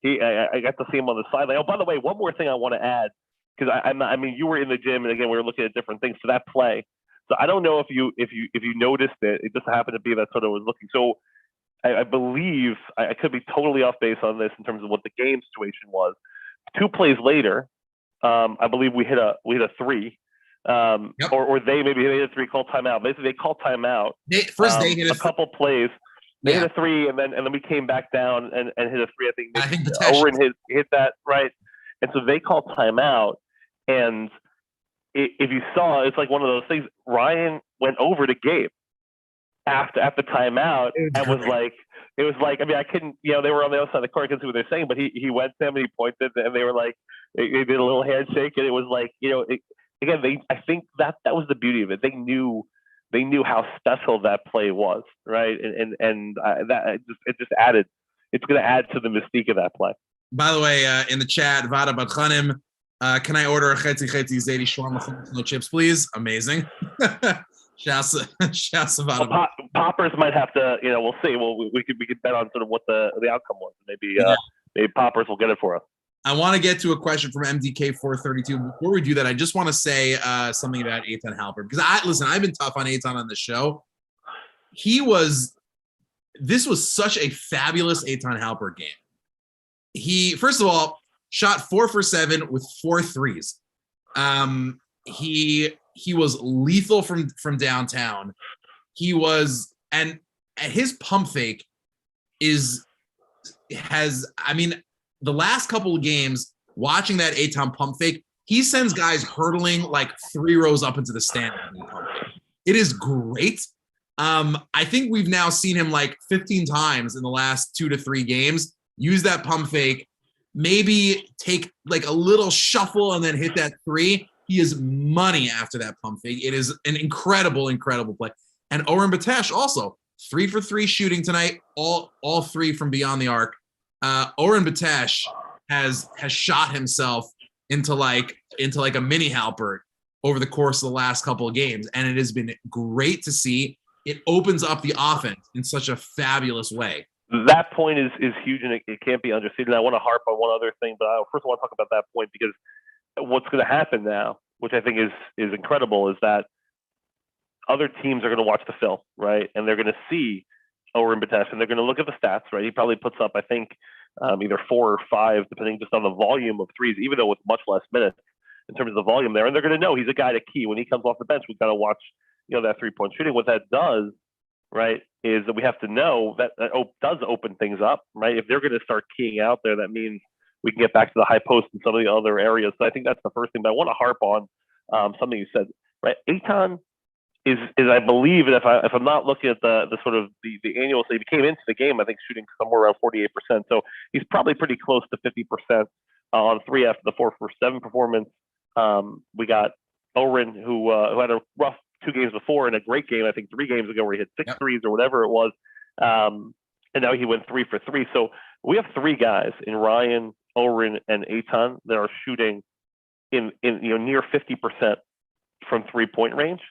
[SPEAKER 2] I got to see him on the sideline. Oh, by the way, one more thing I want to add, because I mean, you were in the gym, and again, we were looking at different things for that play. So I don't know if you noticed it. It just happened to be that sort of was looking. So I believe I could be totally off base on this in terms of what the game situation was. 2 plays later, I believe we hit a 3.
[SPEAKER 1] Yep.
[SPEAKER 2] Or they maybe hit a 3, call timeout. Basically, they called timeout.
[SPEAKER 1] They hit
[SPEAKER 2] a couple plays. They hit a 3, and then we came back down and hit a 3. I think Owen hit that right, and so they called timeout. And if you saw, it's like one of those things. Ryan went over to Gabe after timeout and was like, I mean, I couldn't, they were on the other side of the court, I couldn't see what they're saying, but he went to them and he pointed, and they were like, they did a little handshake, and it was like, again, I think that was the beauty of it. They knew how special that play was, right? And that it just added. It's going to add to the mystique of that play.
[SPEAKER 1] By the way, in the chat, Vada Batchanim, can I order a chetzi zeti shawarma no chips, please? Amazing. Shouts Vada.
[SPEAKER 2] Well, Poppers might have to. We'll see. Well, we could bet on sort of what the outcome was. Maybe Poppers will get it for us.
[SPEAKER 1] I want to get to a question from MDK 432. Before we do that, I just want to say something about Eitan Halpern, because I've been tough on Eitan on the show. This was such a fabulous Eitan Halpern game. He, first of all, shot 4 for 7 with 4 threes. He was lethal from downtown. And his pump fake the last couple of games, watching that Eitan pump fake, he sends guys hurtling 3 rows up into the stand. It is great. I think we've now seen him 15 times in the last 2 to 3 games. Use that pump fake, maybe take a little shuffle and then hit that 3. He is money after that pump fake. It is an incredible, incredible play. And Oren Batesh also 3 for 3 shooting tonight, all 3 from beyond the arc. Oren Batesh has shot himself into a mini Halpert over the course of the last couple of games, and it has been great to see. It opens up the offense in such a fabulous way.
[SPEAKER 2] That point is huge, and it can't be understated. I want to harp on one other thing, but I first want to talk about that point, because what's going to happen now, which I think is incredible, is that other teams are going to watch the film, right? And they're going to see Oren Batesh, and they're going to look at the stats, right? He probably puts up, I think, either 4 or 5, depending just on the volume of threes, even though with much less minutes in terms of the volume there. And they're going to know he's a guy to key. When he comes off the bench, we've got to watch, that 3-point shooting. What that does, right, is that we have to know that does open things up, right? If they're going to start keying out there, that means we can get back to the high post and some of the other areas. So I think that's the first thing. But I want to harp on something you said, right? Eitan is I believe, and if I'm not looking at the sort of the annual, so he came into the game, I think, shooting somewhere around 48%. So he's probably pretty close to 50% on 3 after the 4 for 7 performance. We got Oren, who had a rough 2 games before, and a great game, I think 3 games ago, where he hit 6 threes or whatever it was. And now he went 3 for 3. So we have 3 guys in Ryan, Oren, and Eitan that are shooting in near 50% from 3-point range.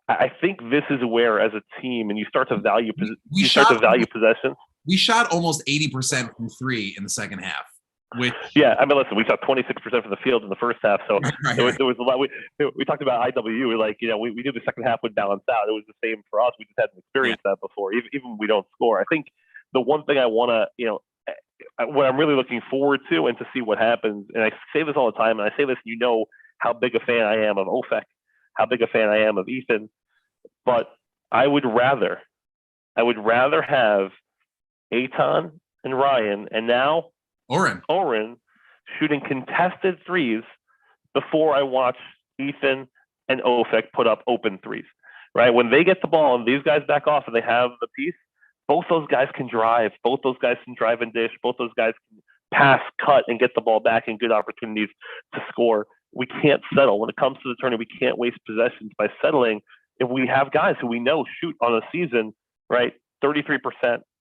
[SPEAKER 2] I think this is where, as a team, and you start to value possessions. We
[SPEAKER 1] shot almost 80% from 3 in the second half. Listen,
[SPEAKER 2] we shot 26% from the field in the first half. So there was a lot. We talked about IW. We knew the second half would balance out. It was the same for us. We just hadn't experienced that before. Even when we don't score, I think the one thing I want to, what I'm really looking forward to, and to see what happens. And I say this all the time, and I say this, how big a fan I am of Ofek, how big a fan I am of Ethan, but I would rather have Eitan and Ryan, and now Oren shooting contested threes before I watch Ethan and Ofek put up open threes, right? When they get the ball and these guys back off and they have the piece, both those guys can drive. Both those guys can drive and dish. Both those guys can pass, cut, and get the ball back and good opportunities to score. We can't settle. When it comes to the tournament, we can't waste possessions by settling. If we have guys who we know shoot on a season, right, 33%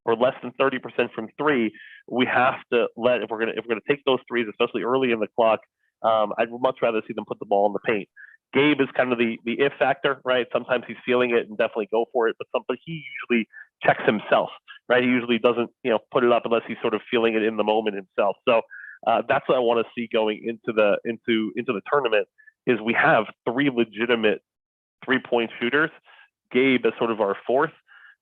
[SPEAKER 2] or less than 30% from three, we have to if we're gonna take those threes, especially early in the clock, I'd much rather see them put the ball in the paint. Gabe is kind of the if factor, right? Sometimes he's feeling it and definitely go for it, but he usually checks himself, right? He usually doesn't, put it up unless he's sort of feeling it in the moment himself. So that's what I want to see going into the tournament is we have three legitimate 3-point shooters. Gabe is sort of our fourth.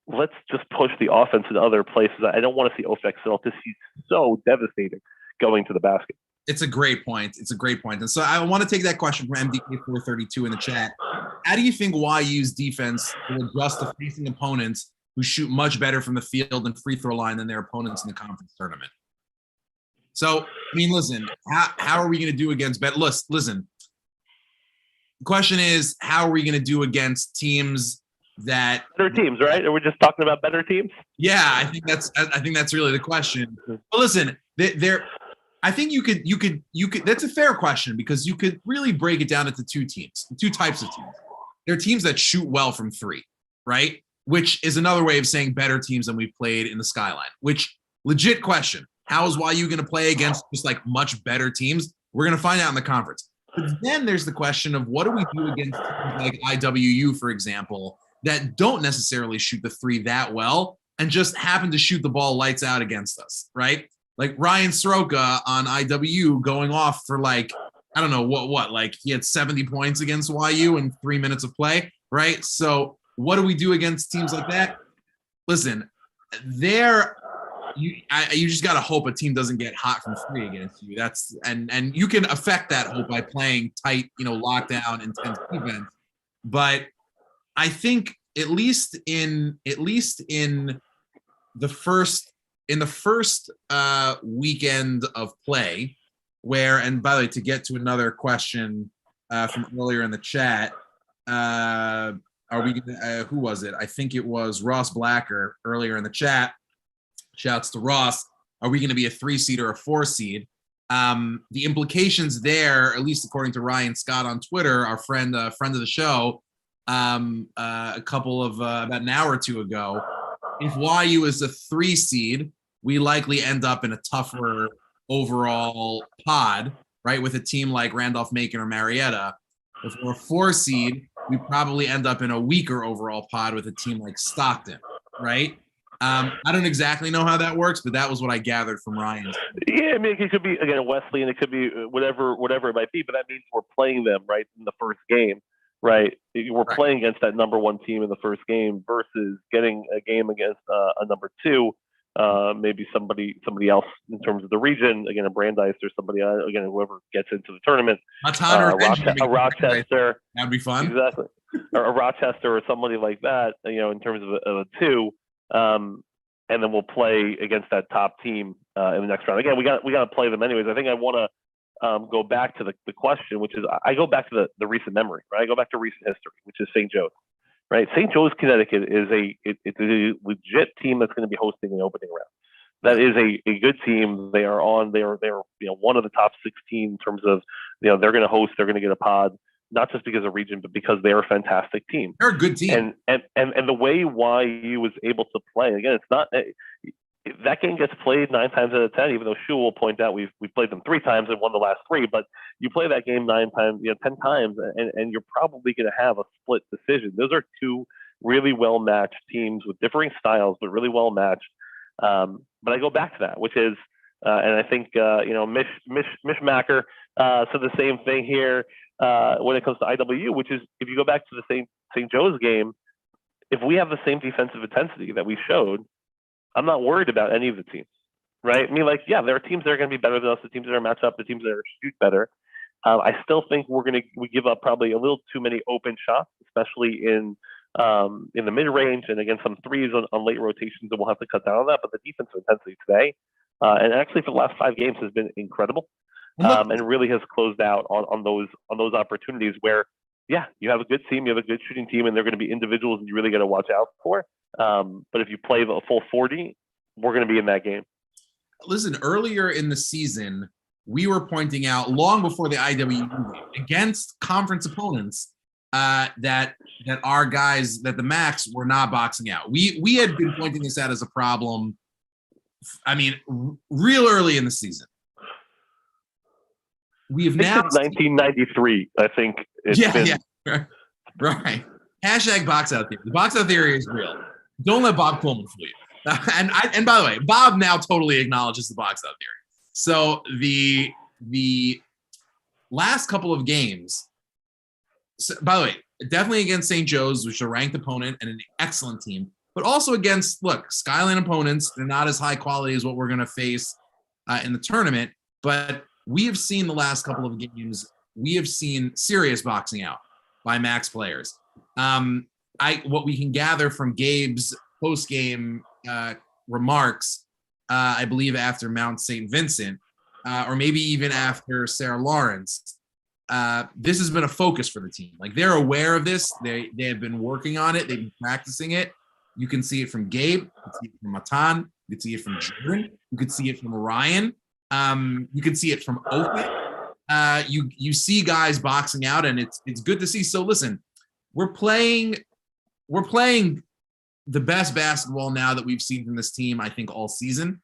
[SPEAKER 2] Let's just push the offense in other places. I don't want to see Ofek settle because he's so devastating going to the basket.
[SPEAKER 1] It's a great point. And so I want to take that question from MDK432 in the chat. How do you think YU's defense will adjust to facing opponents who shoot much better from the field and free throw line than their opponents in the conference tournament? So, I mean, listen, how are we going to do against listen, the question is, how are we going to do against teams that
[SPEAKER 2] better teams, right? Are we just talking about better teams?
[SPEAKER 1] Yeah, I think that's really the question. But listen, I think you could that's a fair question because you could really break it down into two types of teams. There are teams that shoot well from three, right? Which is another way of saying better teams than we've played in the Skyline, which legit question. How is YU going to play against just like much better teams? We're going to find out in the conference. But then there's the question of what do we do against teams like IWU, for example, that don't necessarily shoot the three that well and just happen to shoot the ball lights out against us, right? Like Ryan Soroka on IWU going off for like, I don't know what, like he had 70 points against YU in 3 minutes of play, right? So what do we do against teams like that? Listen, you just got to hope a team doesn't get hot from three against you. And you can affect that hope by playing tight, lockdown, intense defense. But I think at least in the first weekend of play, where, and by the way, to get to another question from earlier in the chat, are we gonna, who was it? I think it was Ross Blacker earlier in the chat. Shouts to Ross. Are we going to be a 3-seed or a 4-seed? The implications there, at least according to Ryan Scott on Twitter, our friend of the show, a couple of about an hour or two ago, if YU is a 3-seed, we likely end up in a tougher overall pod, right, with a team like Randolph-Macon or Marietta. If we're a 4-seed, we probably end up in a weaker overall pod with a team like Stockton, right? I don't exactly know how that works, but that was what I gathered from Ryan.
[SPEAKER 2] Yeah, I mean, it could be, again, Wesley, and it could be whatever it might be, but that means we're playing them, right, in the first game, right? We're playing against that number one team in the first game versus getting a game against a number two, maybe somebody else in terms of the region, again, a Brandeis or somebody, again, whoever gets into the tournament. A Rochester.
[SPEAKER 1] That'd be fun.
[SPEAKER 2] Exactly. Or a Rochester or somebody like that, in terms of a two. And then we'll play against that top team in the next round. Again, we got to play them anyways. I think I want to go back to the question, which is I go back to the recent memory, right? I go back to recent history, which is St. Joe's, right? St. Joe's, Connecticut is it's a legit team that's going to be hosting the opening round. That is a good team. They are one of the top 16 in terms of they're going to host. They're going to get a pod. Not just because of region, but because they're a fantastic team.
[SPEAKER 1] They're a good team.
[SPEAKER 2] And the way YU was able to play, again, it's not that game gets played 9 times out of 10, even though Shu will point out we've played them 3 times and won the last 3, but you play that game 9 times, 10 times, and you're probably going to have a split decision. Those are 2 really well-matched teams with differing styles, but really well-matched. But I go back to that, which is, and I think, Mish Macker said the same thing here. When it comes to IWU, which is if you go back to the St. Joe's game, if we have the same defensive intensity that we showed, I'm not worried about any of the teams, right? I mean, there are teams that are going to be better than us, the teams that are match up, the teams that are shoot better. I still think we give up probably a little too many open shots, especially in the mid range and against some threes on late rotations, and we'll have to cut down on that. But the defensive intensity today, and actually for the last 5 games, has been incredible. And really has closed out on those opportunities where, you have a good team, you have a good shooting team, and they're going to be individuals that you really got to watch out for. But if you play the full 40, we're going to be in that game.
[SPEAKER 1] listen, earlier in the season, we were pointing out long before the IWU game against conference opponents that our guys, that the Macs were not boxing out. We had been pointing this out as a problem. I mean, real early in the season. We have now
[SPEAKER 2] 1993. I think it's been.
[SPEAKER 1] Yeah, right. Hashtag box out theory. The box out theory is real. Don't let Bob Coleman fool you. And by the way, Bob now totally acknowledges the box out theory. So the last couple of games, so, by the way, definitely against St. Joe's, which is a ranked opponent and an excellent team, but also against, look, Skyline opponents. They're not as high quality as what we're going to face in the tournament, but we have seen the last couple of games, we have seen serious boxing out by Max players. What we can gather from Gabe's post-game remarks, I believe after Mount St. Vincent, or maybe even after Sarah Lawrence, this has been a focus for the team. Like, they're aware of this. They have been working on it. They've been practicing it. You can see it from Gabe. You can see it from Matan. You can see it from Jordan. You can see it from Ryan. You can see it from Open. You see guys boxing out, and it's good to see. So listen, we're playing the best basketball now that we've seen from this team, I think, all season.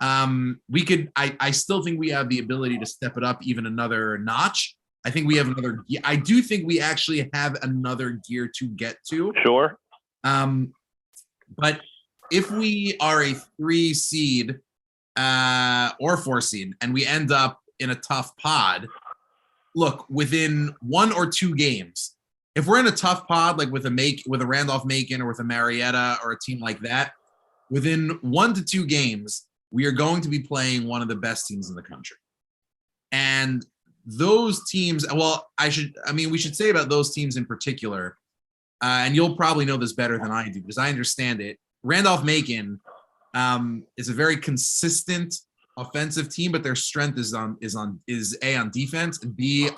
[SPEAKER 1] I still think we have the ability to step it up even another notch. I think we have another. I do think we actually have another gear to get to.
[SPEAKER 2] Sure.
[SPEAKER 1] But if we are a 3 seed or 4 seed and we end up in a tough pod, look, within 1 or 2 games, if we're in a tough pod, like with a Randolph-Macon or with a Marietta or a team like that, within 1 to 2 games, we are going to be playing one of the best teams in the country. And those teams, we should say about those teams in particular, and you'll probably know this better than I do because I understand it. Randolph-Macon is a very consistent offensive team, but their strength is A, on defense, and B,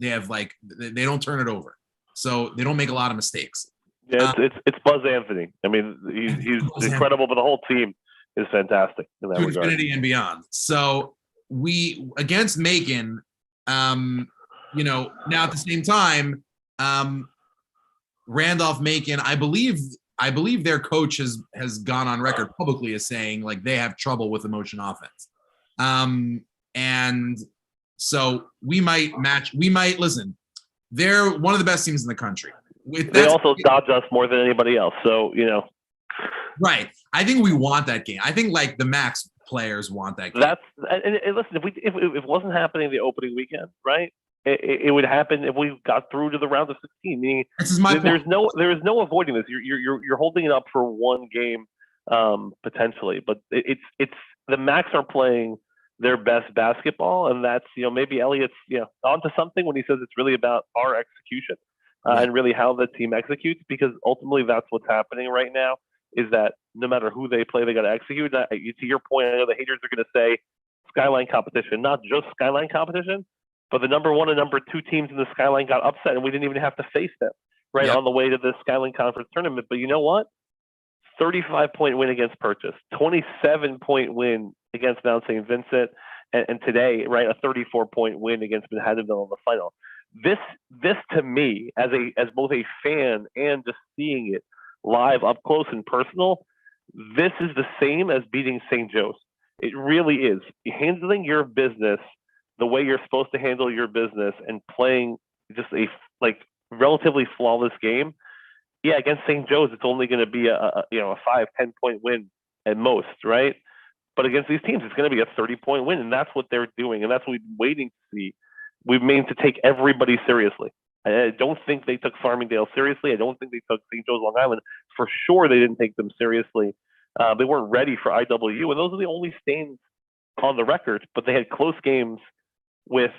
[SPEAKER 1] they don't turn it over. So they don't make a lot of mistakes.
[SPEAKER 2] Yeah, it's Buzz Anthony. I mean, he's incredible, but the whole team is fantastic in that regard.
[SPEAKER 1] Infinity and beyond. So we against Macon, now at the same time, Randolph-Macon, I believe their coach has gone on record publicly as saying like they have trouble with the motion offense. And so we might listen. They're one of the best teams in the country.
[SPEAKER 2] They also dodge us more than anybody else. So,
[SPEAKER 1] Right. I think we want that game. I think like the Max players want that game.
[SPEAKER 2] Listen, if it wasn't happening the opening weekend, right? It would happen if we got through to the round of 16. Meaning,
[SPEAKER 1] this is my
[SPEAKER 2] there is no avoiding this. You're holding it up for one game, potentially, but it's the Max are playing their best basketball, and that's maybe Elliot's onto something when he says it's really about our execution and really how the team executes, because ultimately that's what's happening right now. Is that no matter who they play, they got to execute. To your point, I know the haters are going to say Skyline competition, not just Skyline competition, but the number 1 and number 2 teams in the Skyline got upset, and we didn't even have to face them on the way to the Skyline Conference tournament. But you know what? 35-point win against Purchase, 27-point win against Mount St. Vincent, and today, right, a 34-point win against Manhattanville in the final. This to me, as both a fan and just seeing it live up close and personal, this is the same as beating St. Joe's. It really is. Handling your business the way you're supposed to handle your business and playing just a relatively flawless game. Yeah, against St. Joe's, it's only going to be a 5-10-point win at most, right? But against these teams, it's going to be a 30-point win, and that's what they're doing, and that's what we've been waiting to see. We've made to take everybody seriously. I don't think they took Farmingdale seriously. I don't think they took St. Joe's Long Island. For sure, they didn't take them seriously. They weren't ready for IWU, and those are the only stains on the record. But they had close games with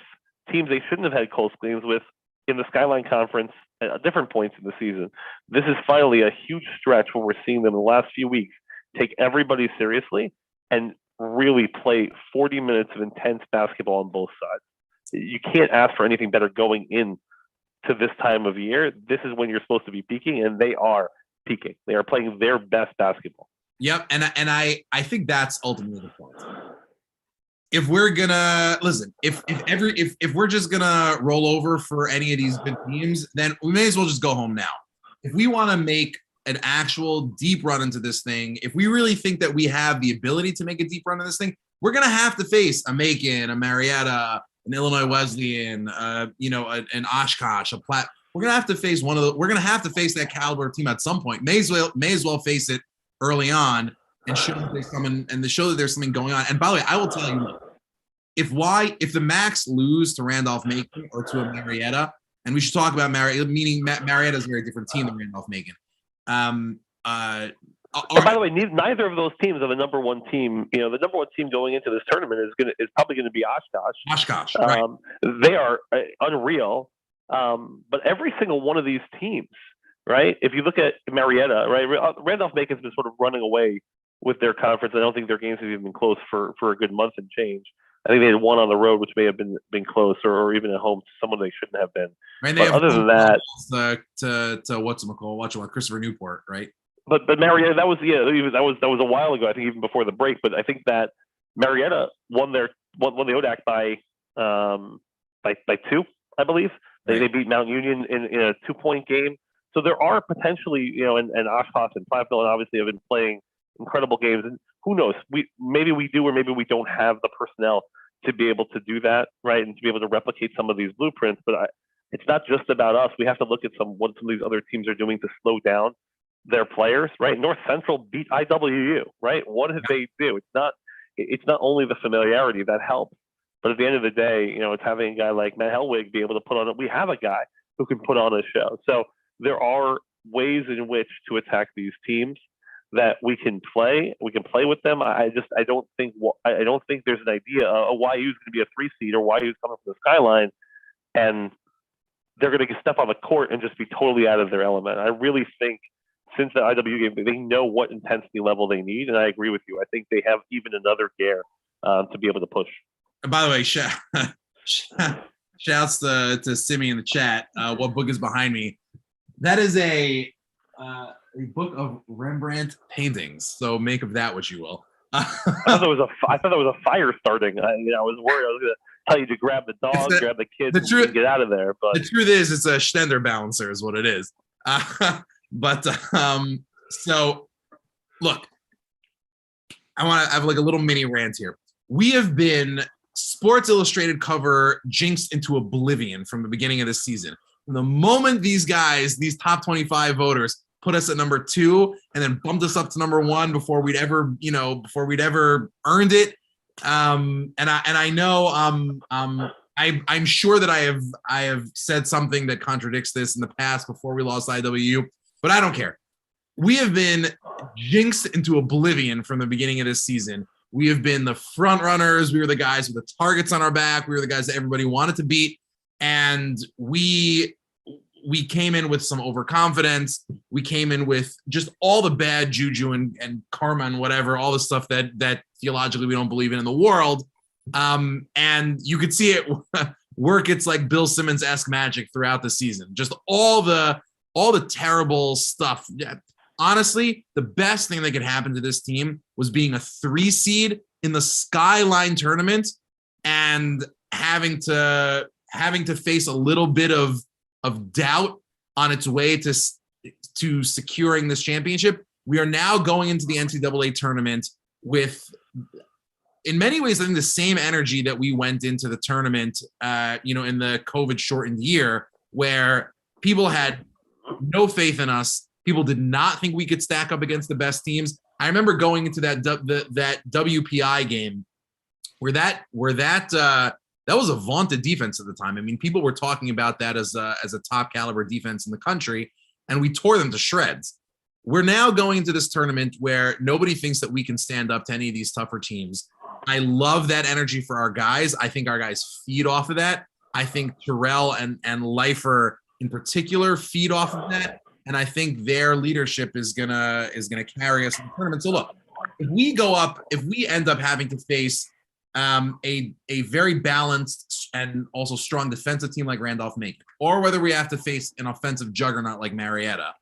[SPEAKER 2] teams they shouldn't have had close games with in the Skyline Conference at different points in the season. This is finally a huge stretch where we're seeing them in the last few weeks take everybody seriously and really play 40 minutes of intense basketball on both sides. You can't ask for anything better going in to this time of year. This is when you're supposed to be peaking, and they are peaking. They are playing their best basketball.
[SPEAKER 1] Yep, and I think that's ultimately the point. if we're gonna listen, if we're just gonna roll over for any of these good teams, then we may as well just go home now. If we want to make an actual deep run into this thing, if we really think that we have the ability to make a deep run in this thing, we're gonna have to face a Macon, a Marietta, an Illinois Wesleyan, an Oshkosh, a Platte. We're gonna have to face one of the. We're gonna have to face that caliber team at some point. May as well face it early on and show that there's something and to show that there's something going on. And by the way, I will tell you, if the Macs lose to Randolph-Macon or to a Marietta, and we should talk about Marietta, meaning Marietta is a very different team than Randolph-Macon.
[SPEAKER 2] And by the way, neither of those teams are the number one team. The number one team going into this tournament is probably going to be Oshkosh.
[SPEAKER 1] Oshkosh, right?
[SPEAKER 2] They are unreal. But every single one of these teams, right? If you look at Marietta, right, Randolph-Macon's been sort of running away with their conference. I don't think their games have even been close for a good month and change. I think they had one on the road, which may have been close, or even at home to someone they shouldn't have been.
[SPEAKER 1] Right,
[SPEAKER 2] but other than that,
[SPEAKER 1] to Christopher Newport, right?
[SPEAKER 2] But Marietta, that was a while ago. I think even before the break. But I think that Marietta won the ODAC by 2, I believe. They beat Mount Union in a 2-point game. So there are potentially, and Oshkosh and Platteville obviously have been playing incredible games. And who knows? Maybe we do, or maybe we don't have the personnel to be able to do that, right? And to be able to replicate some of these blueprints. But it's not just about us. We have to look at what some of these other teams are doing to slow down their players, right? North Central beat IWU, right? What did they do? It's not only the familiarity that helps, but at the end of the day, it's having a guy like Matt Helwig be able to put on it. We have a guy who can put on a show. So there are ways in which to attack these teams that we can play. We can play with them. I don't think there's an idea of YU's going to be a 3 seed or YU's coming from the Skyline, and they're going to step on the court and just be totally out of their element. I really think since the IW game, they know what intensity level they need, and I agree with you. I think they have even another gear to be able to push.
[SPEAKER 1] And by the way, shouts to Simi in the chat. What book is behind me? That is a book of Rembrandt paintings. So make of that what you will.
[SPEAKER 2] I thought that was a fire starting. I was worried I was going to tell you to grab the dog, grab the kids, and get out of there. But
[SPEAKER 1] the truth is, it's a Stender balancer, is what it is. So look, I have like a little mini rant here. We have been Sports Illustrated cover jinxed into oblivion from the beginning of this season. From the moment these top 25 voters put us at number 2 and then bumped us up to number 1 before we'd ever earned it. And I know I'm sure that I have said something that contradicts this in the past before we lost IWU, but I don't care. We have been jinxed into oblivion from the beginning of this season. We have been the front runners. We were the guys with the targets on our back. We were the guys that everybody wanted to beat. And we came in with some overconfidence. We came in with just all the bad juju and karma and whatever, all the stuff that theologically we don't believe in the world. And you could see it work. It's like Bill Simmons-esque magic throughout the season. Just all the terrible stuff. Yeah. Honestly, the best thing that could happen to this team was being a 3 seed in the Skyline tournament and having to face a little bit of doubt on its way to securing this championship. We are now going into the NCAA tournament with, in many ways, I think the same energy that we went into the tournament, in the COVID shortened year, where people had no faith in us. People did not think we could stack up against the best teams. I remember going into that WPI game where that was a vaunted defense at the time. I mean, people were talking about that as a top caliber defense in the country, and we tore them to shreds. We're now going into this tournament where nobody thinks that we can stand up to any of these tougher teams. I love that energy for our guys. I think our guys feed off of that. I think Terrell and Lifer in particular feed off of that. And I think their leadership is gonna carry us in the tournament. So look, if we end up having to face a very balanced and also strong defensive team like Randolph-Macon, or whether we have to face an offensive juggernaut like Marietta,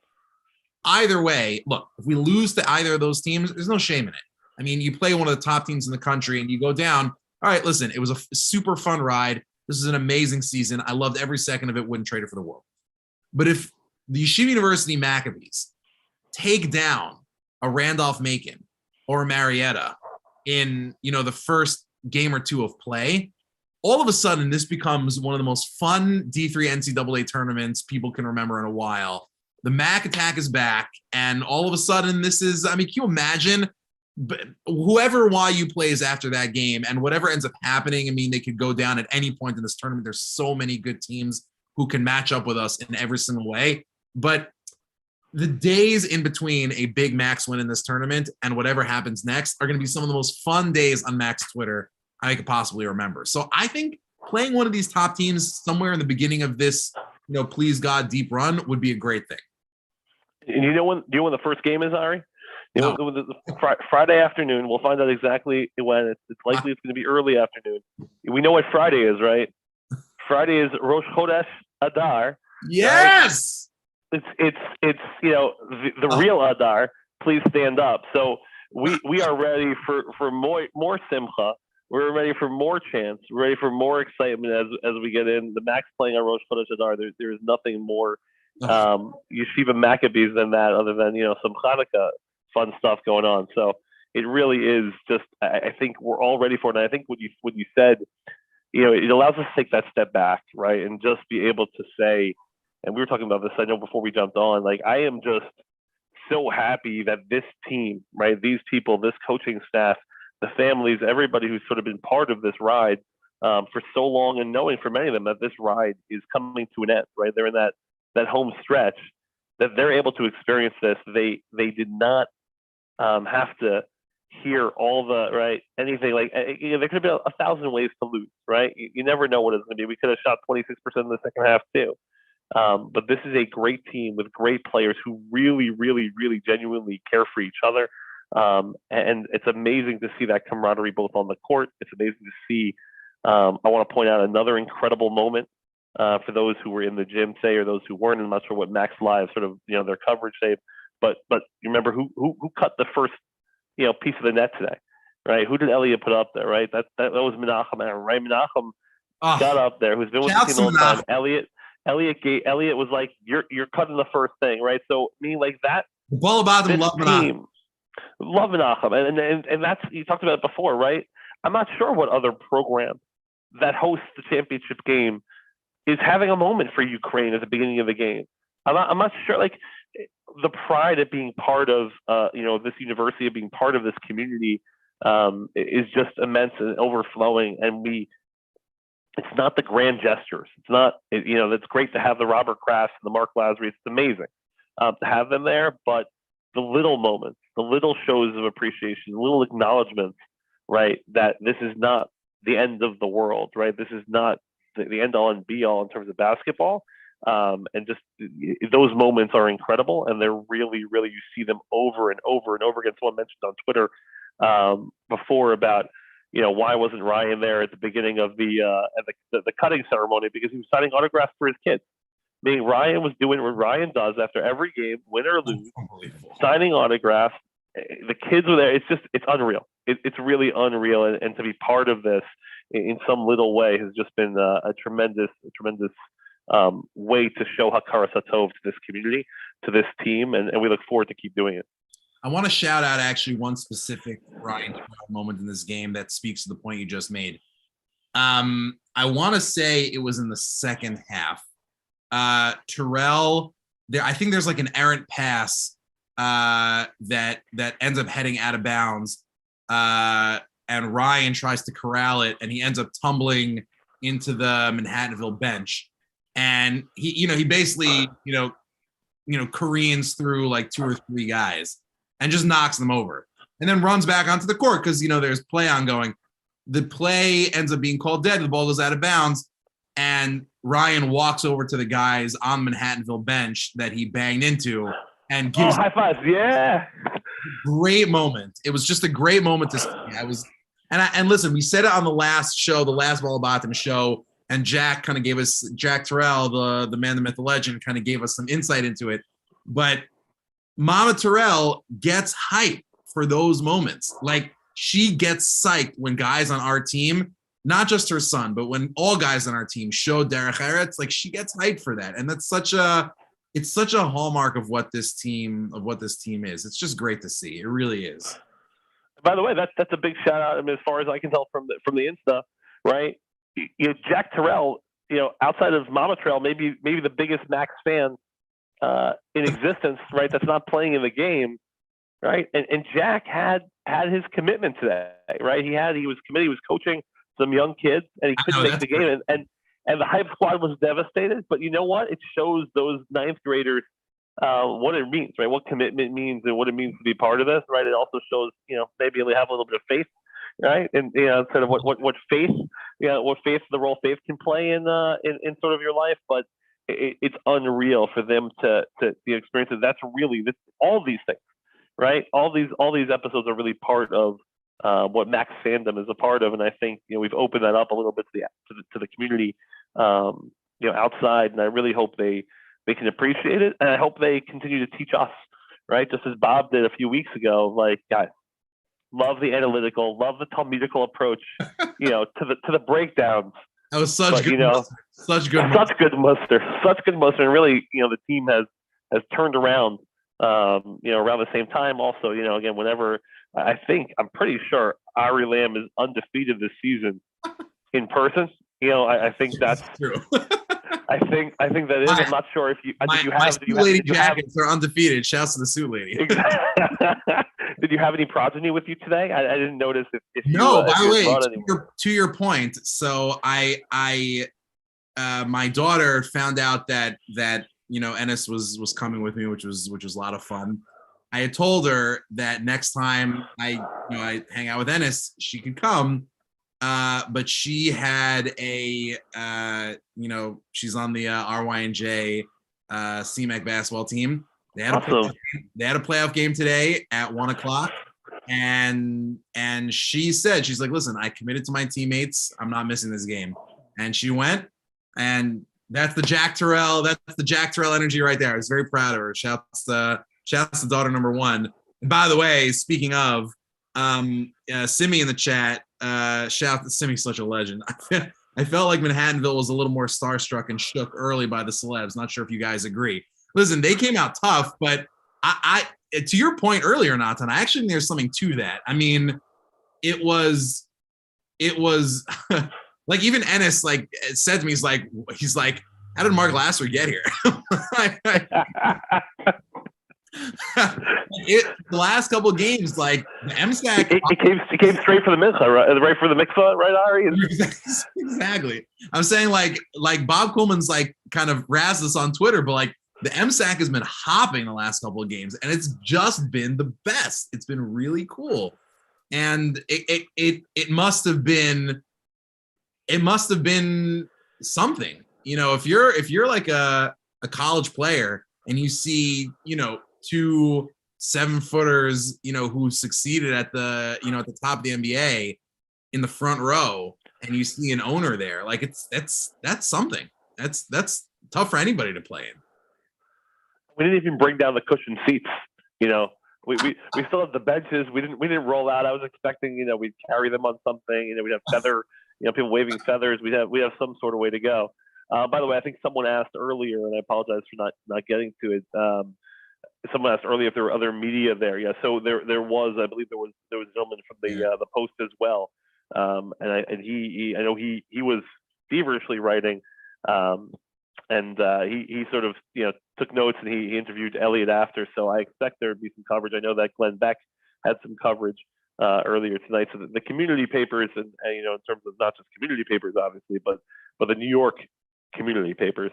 [SPEAKER 1] either way, look, if we lose to either of those teams, there's no shame in it. I mean, you play one of the top teams in the country and you go down, all right, listen, it was a super fun ride. This is an amazing season. I loved every second of it. Wouldn't trade it for the world. But if the Yeshiva University Maccabees take down a Randolph-Macon or a Marietta in, the first game or two of play, all of a sudden this becomes one of the most fun D3 NCAA tournaments people can remember in a while. The Mac attack is back, and all of a sudden this is, can you imagine whoever YU plays after that game and whatever ends up happening? They could go down at any point in this tournament. There's so many good teams who can match up with us in every single way. But the days in between a big Max win in this tournament and whatever happens next are going to be some of the most fun days on Max Twitter I could possibly remember. So I think playing one of these top teams somewhere in the beginning of this, please God, deep run would be a great thing.
[SPEAKER 2] And do you know when the first game is, Ari?
[SPEAKER 1] No.
[SPEAKER 2] Friday afternoon. We'll find out exactly when. It's likely it's going to be early afternoon. We know what Friday is, right? Friday is Rosh Chodesh Adar.
[SPEAKER 1] Yes.
[SPEAKER 2] Right? It's the real Adar. Please stand up. So we are ready for more simcha. We're ready for more chance. We're ready for more excitement as we get in. The Max playing on Rosh Chodesh Adar. There's nothing more Yeshiva Maccabees than that, other than some Hanukkah fun stuff going on. So it really is just. I think we're all ready for it. And I think what you said, it allows us to take that step back, right, and just be able to say. And we were talking about this, I know, before we jumped on. Like, I am just so happy that this team, right, these people, this coaching staff, the families, everybody who's sort of been part of this ride for so long, and knowing for many of them that this ride is coming to an end, right? They're in that home stretch, that they're able to experience this. They did not have to hear all the, right, anything like, there could have been 1,000 ways to lose, right? You never know what it's going to be. We could have shot 26% in the second half too. But this is a great team with great players who really, really, really genuinely care for each other. And it's amazing to see that camaraderie both on the court. It's amazing to see. I want to point out another incredible moment for those who were in the gym today, or those who weren't. I'm not sure what Max Live sort of, their coverage say, but you remember who cut the first, piece of the net today, right? Who did Elliot put up there, right? That was Menachem Aaron, right? Menachem got up there, who's been with the team all the time. Elliot was like, you're cutting the first thing, right? So meaning like that.
[SPEAKER 1] The ball about him, love Menachem.
[SPEAKER 2] Love Menachem, and that's, you talked about it before, right? I'm not sure what other program that hosts the championship game is having a moment for Ukraine at the beginning of the game. I'm not sure, like, the pride of being part of this university, of being part of this community is just immense and overflowing. And it's not the grand gestures. It's not, it's great to have the Robert Kraft and the Mark Lazary. It's amazing to have them there, but the little moments, the little shows of appreciation, little acknowledgments, right, that this is not the end of the world, right? This is not the end all and be all in terms of basketball. And just those moments are incredible, and they're really, really, you see them over and over and over again. Someone mentioned on Twitter before about, why wasn't Ryan there at the beginning of the cutting ceremony, because he was signing autographs for his kids. Meaning Ryan was doing what Ryan does after every game, win or lose, signing autographs. The kids were there. It's unreal. It's really unreal, and to be part of this in some little way has just been a tremendous way to show Hakaras Hatov to this community, to this team, and we look forward to keep doing it.
[SPEAKER 1] I want to shout out actually one specific Ryan moment in this game that speaks to the point you just made. I want to say it was in the second half. Terrell, I think there's like an errant pass that ends up heading out of bounds, and Ryan tries to corral it, and he ends up tumbling into the Manhattanville bench, and he basically careens through like 2 or 3 guys and just knocks them over, and then runs back onto the court because there's play ongoing. The play ends up being called dead. The ball goes out of bounds, and Ryan walks over to the guys on the Manhattanville bench that he banged into and gives
[SPEAKER 2] high fives. Yeah.
[SPEAKER 1] Great moment. It was just a great moment to see. And listen, we said it on the last show, the last Balabatim show, and Jack Terrell, the man, the myth, the legend, kind of gave us some insight into it. But Mama Terrell gets hype for those moments. Like, she gets psyched when guys on our team, not just her son, but when all guys on our team show derech eretz, like she gets hyped for that. And that's such a hallmark of what this team is. It's just great to see. It really is.
[SPEAKER 2] By the way, that's a big shout out. I mean, as far as I can tell from the Insta, right? Jack Terrell, outside of Mama Trail, maybe the biggest Max fan in existence, right? That's not playing in the game, right? And Jack had his commitment today, right? He was committed. He was coaching some young kids, and he couldn't make the game. And the hype squad was devastated. But you know what? It shows those ninth graders what it means, right? What commitment means and what it means to be part of this, right? It also shows, maybe they have a little bit of faith, right? And sort of what faith, the role faith can play in sort of your life. But it's unreal for them to experience it. That's really all these things, right? All these episodes are really part of what Max fandom is a part of, and I think we've opened that up a little bit to the community, outside, and I really hope they can appreciate it, and I hope they continue to teach us, right? Just as Bob did a few weeks ago, like, guys, love the analytical, love the Talmudical approach, to the breakdowns.
[SPEAKER 1] That was such good muster,
[SPEAKER 2] and really, the team has turned around, around the same time. Also, again, whenever I'm pretty sure Ari Lamb is undefeated this season in person. I think that's
[SPEAKER 1] true.
[SPEAKER 2] I think that is. I'm not sure if you.
[SPEAKER 1] My suit lady jackets are undefeated. Shouts to the suit lady.
[SPEAKER 2] Did you have any progeny with you today? I didn't notice if you.
[SPEAKER 1] No, by the way, to your point. So I my daughter found out that Ennis was coming with me, which was a lot of fun. I had told her that next time I hang out with Ennis, she could come. But she had she's on the RYNJ CMAC basketball team. They had a playoff game today at 1:00, and she said, she's like, listen, I committed to my teammates. I'm not missing this game. And she went, and that's the Jack Terrell energy right there. I was very proud of her. Shouts to daughter number one. And by the way, speaking of, Simi in the chat, shout to Simi's such a legend. I felt like Manhattanville was a little more starstruck and shook early by the celebs. Not sure if you guys agree. Listen, they came out tough, but I to your point earlier, Nathan, I actually think there's something to that. I mean, it was like even Ennis said to me, he's like, how did Mark Lasser get here? The last couple of games, like the MSAC,
[SPEAKER 2] it came straight for the mikvah, right for the mikvah, right, Ari?
[SPEAKER 1] Exactly. I'm saying like Bob Coleman's kind of razzed us on Twitter, but the MSAC has been hopping the last couple of games, and it's just been the best. It's been really cool, and it must have been something. If you're like a college player and you see two 7-footers, who succeeded at the top of the NBA in the front row, and you see an owner there, that's something. That's tough for anybody to play in.
[SPEAKER 2] We didn't even bring down the cushion seats. We still have the benches. We didn't roll out. I was expecting, we'd carry them on something. We'd have feather, people waving feathers. We have some sort of way to go. By the way, I think someone asked earlier, and I apologize for not getting to it. Someone asked earlier if there were other media there. Yeah, so there was. I believe there was a gentleman from the Post as well, and I know he was feverishly writing, and he sort of took notes, and he interviewed Elliot after. So I expect there would be some coverage. I know that Glenn Beck had some coverage earlier tonight. So the community papers, and in terms of not just community papers, obviously, but the New York community papers.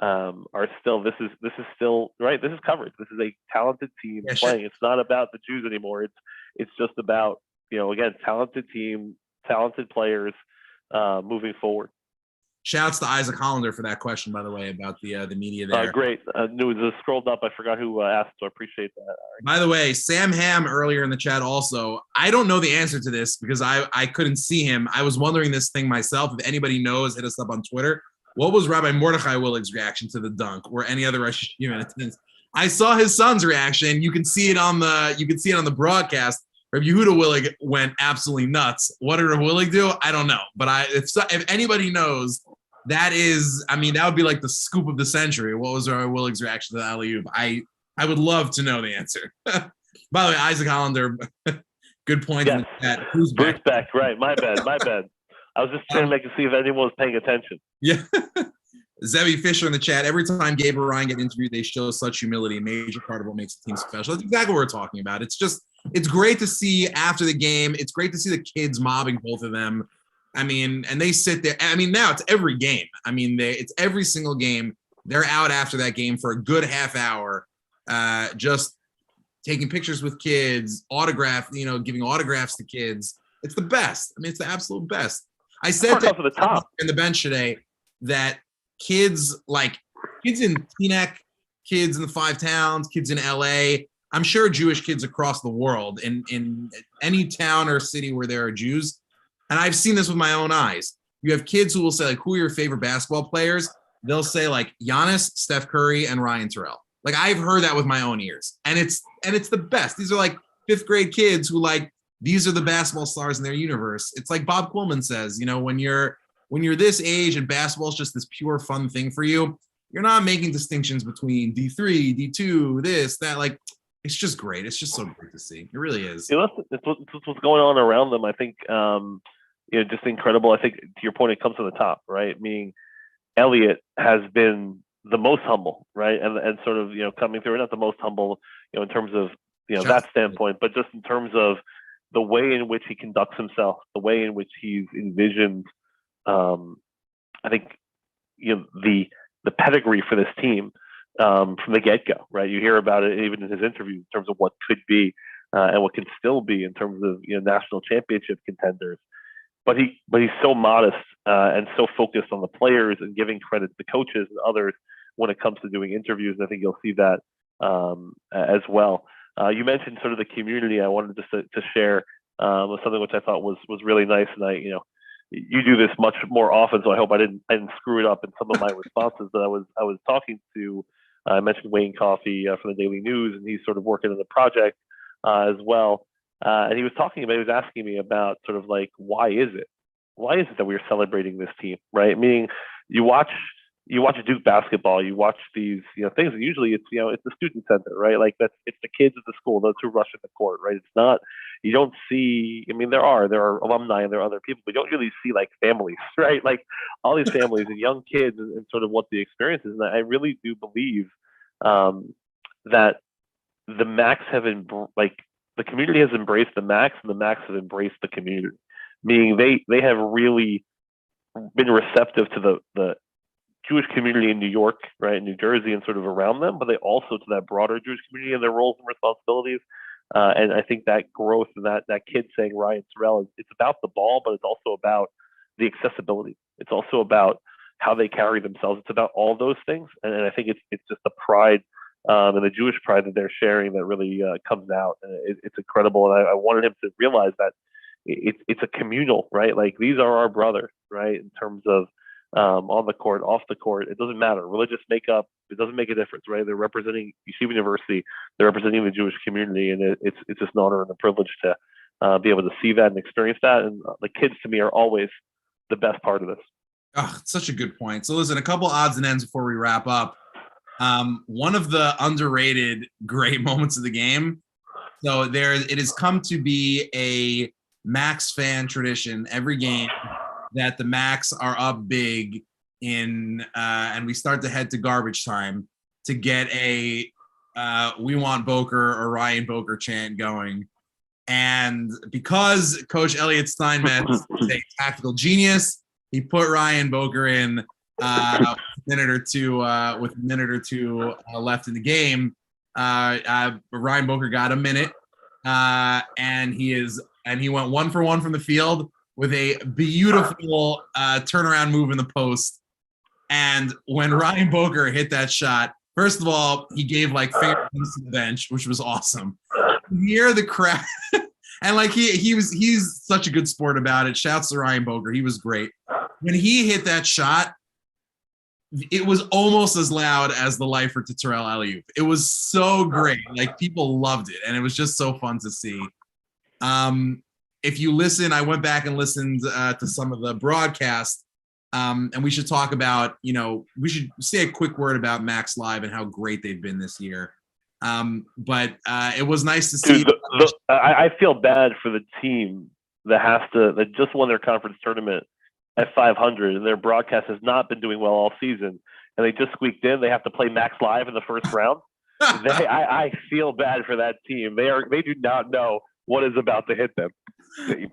[SPEAKER 2] Are still this is still right. This is coverage. This is a talented team playing. It's not about the Jews anymore. It's just about again, talented team, talented players moving forward.
[SPEAKER 1] Shouts to Isaac Hollander for that question, by the way, about the media there.
[SPEAKER 2] Great. News scrolled up. I forgot who asked, so I appreciate that.
[SPEAKER 1] By the way, Sam Ham earlier in the chat also. I don't know the answer to this because I couldn't see him. I was wondering this thing myself. If anybody knows, hit us up on Twitter. What was Rabbi Mordechai Willig's reaction to the dunk, or any other Rosh Hashanah attendance? I saw his son's reaction. You can see it on the broadcast. Rabbi Yehuda Willig went absolutely nuts. What did Rabbi Willig do? I don't know. But if anybody knows, that would be like the scoop of the century. What was Rabbi Willig's reaction to the alley-oop? I would love to know the answer. By the way, Isaac Hollander, good point.
[SPEAKER 2] Yes.
[SPEAKER 1] Who's
[SPEAKER 2] Bruce Beck, right. My bad. I was just trying to see if anyone was paying attention.
[SPEAKER 1] Yeah. Zebby Fisher in the chat. Every time Gabe or Ryan get interviewed, they show such humility. A major part of what makes the team special. That's exactly what we're talking about. It's great to see after the game. It's great to see the kids mobbing both of them. And they sit there. Now it's every game. It's every single game. They're out after that game for a good half hour, just taking pictures with kids, giving autographs to kids. It's the best. It's the absolute best. I said to
[SPEAKER 2] the top
[SPEAKER 1] in the bench today that kids in Teaneck, kids in the Five Towns, kids in LA, I'm sure Jewish kids across the world in any town or city where there are Jews. And I've seen this with my own eyes. You have kids who will say, like, who are your favorite basketball players? They'll say, like, Giannis, Steph Curry, and Ryan Terrell. Like, I've heard that with my own ears. And it's the best. These are like fifth grade kids who these are the basketball stars in their universe. It's like Bob Quillman says, when you're this age and basketball is just this pure fun thing for you, you're not making distinctions between D3, D2, this, that. Like, it's just great. It's just so great to see. It really is.
[SPEAKER 2] It's what's going on around them. I think, just incredible. I think to your point, it comes to the top, right? Meaning Elliot has been the most humble, right? And sort of, coming through, not the most humble, in terms of, that standpoint, but just in terms of the way in which he conducts himself, the way in which he's envisioned, I think, the pedigree for this team from the get-go, right? You hear about it even in his interviews in terms of what could be and what can still be in terms of national championship contenders. But he's so modest and so focused on the players and giving credit to the coaches and others when it comes to doing interviews. And I think you'll see that as well. You mentioned sort of the community. I wanted just to share something which I thought was really nice, and you do this much more often, so I hope I didn't screw it up in some of my responses. That I was talking to. I mentioned Wayne Coffey from the Daily News, and he's sort of working on the project as well. And he was asking me about sort of like, why is it that we're celebrating this team, right? Meaning, you watch Duke basketball, you watch these things, and usually it's it's the student center, right? Like it's the kids at the school, those who rush in the court, right? It's not, you don't see. There are alumni and there are other people, but you don't really see like families, right? Like all these families and young kids and sort of what the experience is. And I really do believe that the Macs have the community has embraced the Macs, and the Macs have embraced the community. Meaning they have really been receptive to the Jewish community in New York, right, New Jersey, and sort of around them, but they also to that broader Jewish community and their roles and responsibilities. And I think that growth and that kid saying Ryan Terrell, it's about the ball, but it's also about the accessibility. It's also about how they carry themselves. It's about all those things, and I think it's just the pride and the Jewish pride that they're sharing that really comes out. And it's incredible, and I wanted him to realize that it's a communal, right? Like these are our brothers, right? In terms of on the court, off the court, it doesn't matter. Religious makeup, it doesn't make a difference, right? They're representing Yeshiva University, they're representing the Jewish community, and it's just an honor and a privilege to be able to see that and experience that. And the kids, to me, are always the best part of this.
[SPEAKER 1] Oh, it's such a good point. So listen, a couple odds and ends before we wrap up. One of the underrated great moments of the game. So it has come to be a Max fan tradition every game that the Macs are up big and we start to head to garbage time to get a "We want Boker" or Ryan Boker chant going. And because Coach Elliot Steinmetz is a tactical genius, he put Ryan Boker in with a minute or two left in the game. Ryan Boker got a minute, and he went 1 for 1 from the field with a beautiful turnaround move in the post. And when Ryan Boker hit that shot, first of all, he gave like finger to the bench, which was awesome. Near the crowd, and like he's such a good sport about it. Shouts to Ryan Boker, he was great. When he hit that shot, it was almost as loud as the lifer to Terrell alley-oop. It was so great, like people loved it, and it was just so fun to see. If you listen, I went back and listened to some of the broadcast, and we should talk about, we should say a quick word about Max Live and how great they've been this year. But it was nice to see.
[SPEAKER 2] Dude, I feel bad for the team that just won their conference tournament at 500, and their broadcast has not been doing well all season, and they just squeaked in. They have to play Max Live in the first round. I feel bad for that team. They do not know what is about to hit them.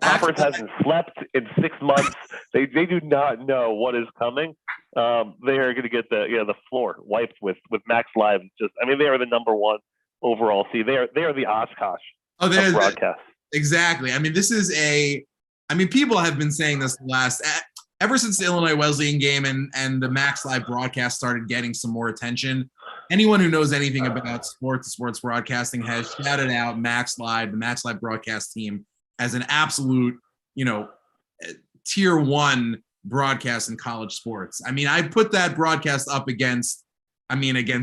[SPEAKER 2] Poppers hasn't slept in 6 months. They do not know what is coming. They are going to get the floor wiped with Max Live. They are the number one overall seed. They are the Oshkosh of broadcast.
[SPEAKER 1] Exactly. People have been saying this ever since the Illinois Wesleyan game and the Max Live broadcast started getting some more attention. Anyone who knows anything about sports broadcasting has shouted out Max Live, the Max Live broadcast team, as an absolute, tier one broadcast in college sports. I put that broadcast up against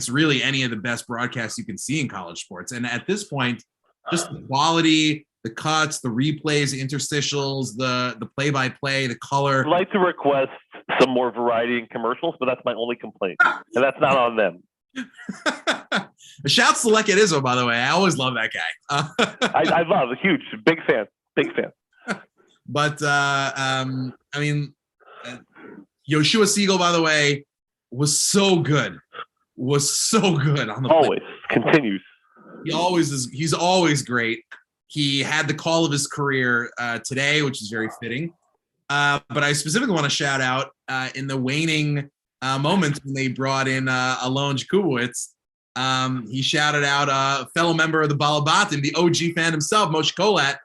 [SPEAKER 1] really any of the best broadcasts you can see in college sports. And at this point, just the quality, the cuts, the replays, the interstitials, the play-by-play, the color.
[SPEAKER 2] I'd like to request some more variety in commercials, but that's my only complaint. And that's not on them.
[SPEAKER 1] Shouts to Lekket Izzo, by the way. I always love that guy.
[SPEAKER 2] I love, huge, big fan.
[SPEAKER 1] But, Yoshua Siegel, by the way, was so good on the
[SPEAKER 2] always play. Continues.
[SPEAKER 1] He's always great. He had the call of his career today, which is very fitting. But I specifically want to shout out in the waning moments when they brought in Alon Jakubowicz. He shouted out a fellow member of the Balabatim, the OG fan himself, Moshe Kolat,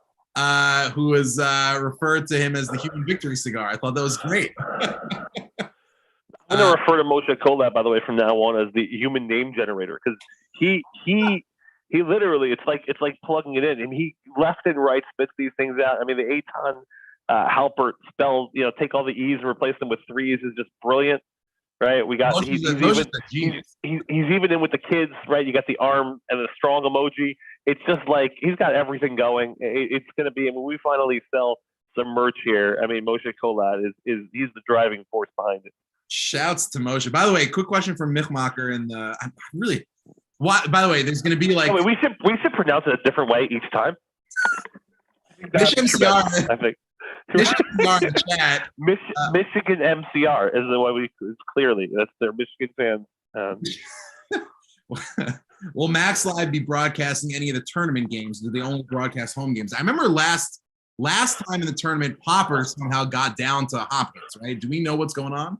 [SPEAKER 1] who was referred to him as the human victory cigar. I thought that was great.
[SPEAKER 2] I'm going to refer to Moshe Kolat, by the way, from now on as the human name generator, because he literally, it's like plugging it in, and he left and right spits these things out. The Eitan Halpert spell, take all the E's and replace them with 3's is just brilliant, right? We got he's even in with the kids, right? You got the arm and the strong emoji. It's just like he's got everything going. It's going to be, when we finally sell some merch here, Moshe Kolat is he's the driving force behind it.
[SPEAKER 1] Shouts to Moshe. By the way, quick question from Michmacher, and by the way, there's going to be like.
[SPEAKER 2] We should pronounce it a different way each time.
[SPEAKER 1] I think.
[SPEAKER 2] MCR in the chat. Michigan MCR is the way it's clearly that's their Michigan fans.
[SPEAKER 1] Will Max Live be broadcasting any of the tournament games? Do they only broadcast home games? I remember last time in the tournament, Poppers somehow got down to Hopkins, right? Do we know what's going on?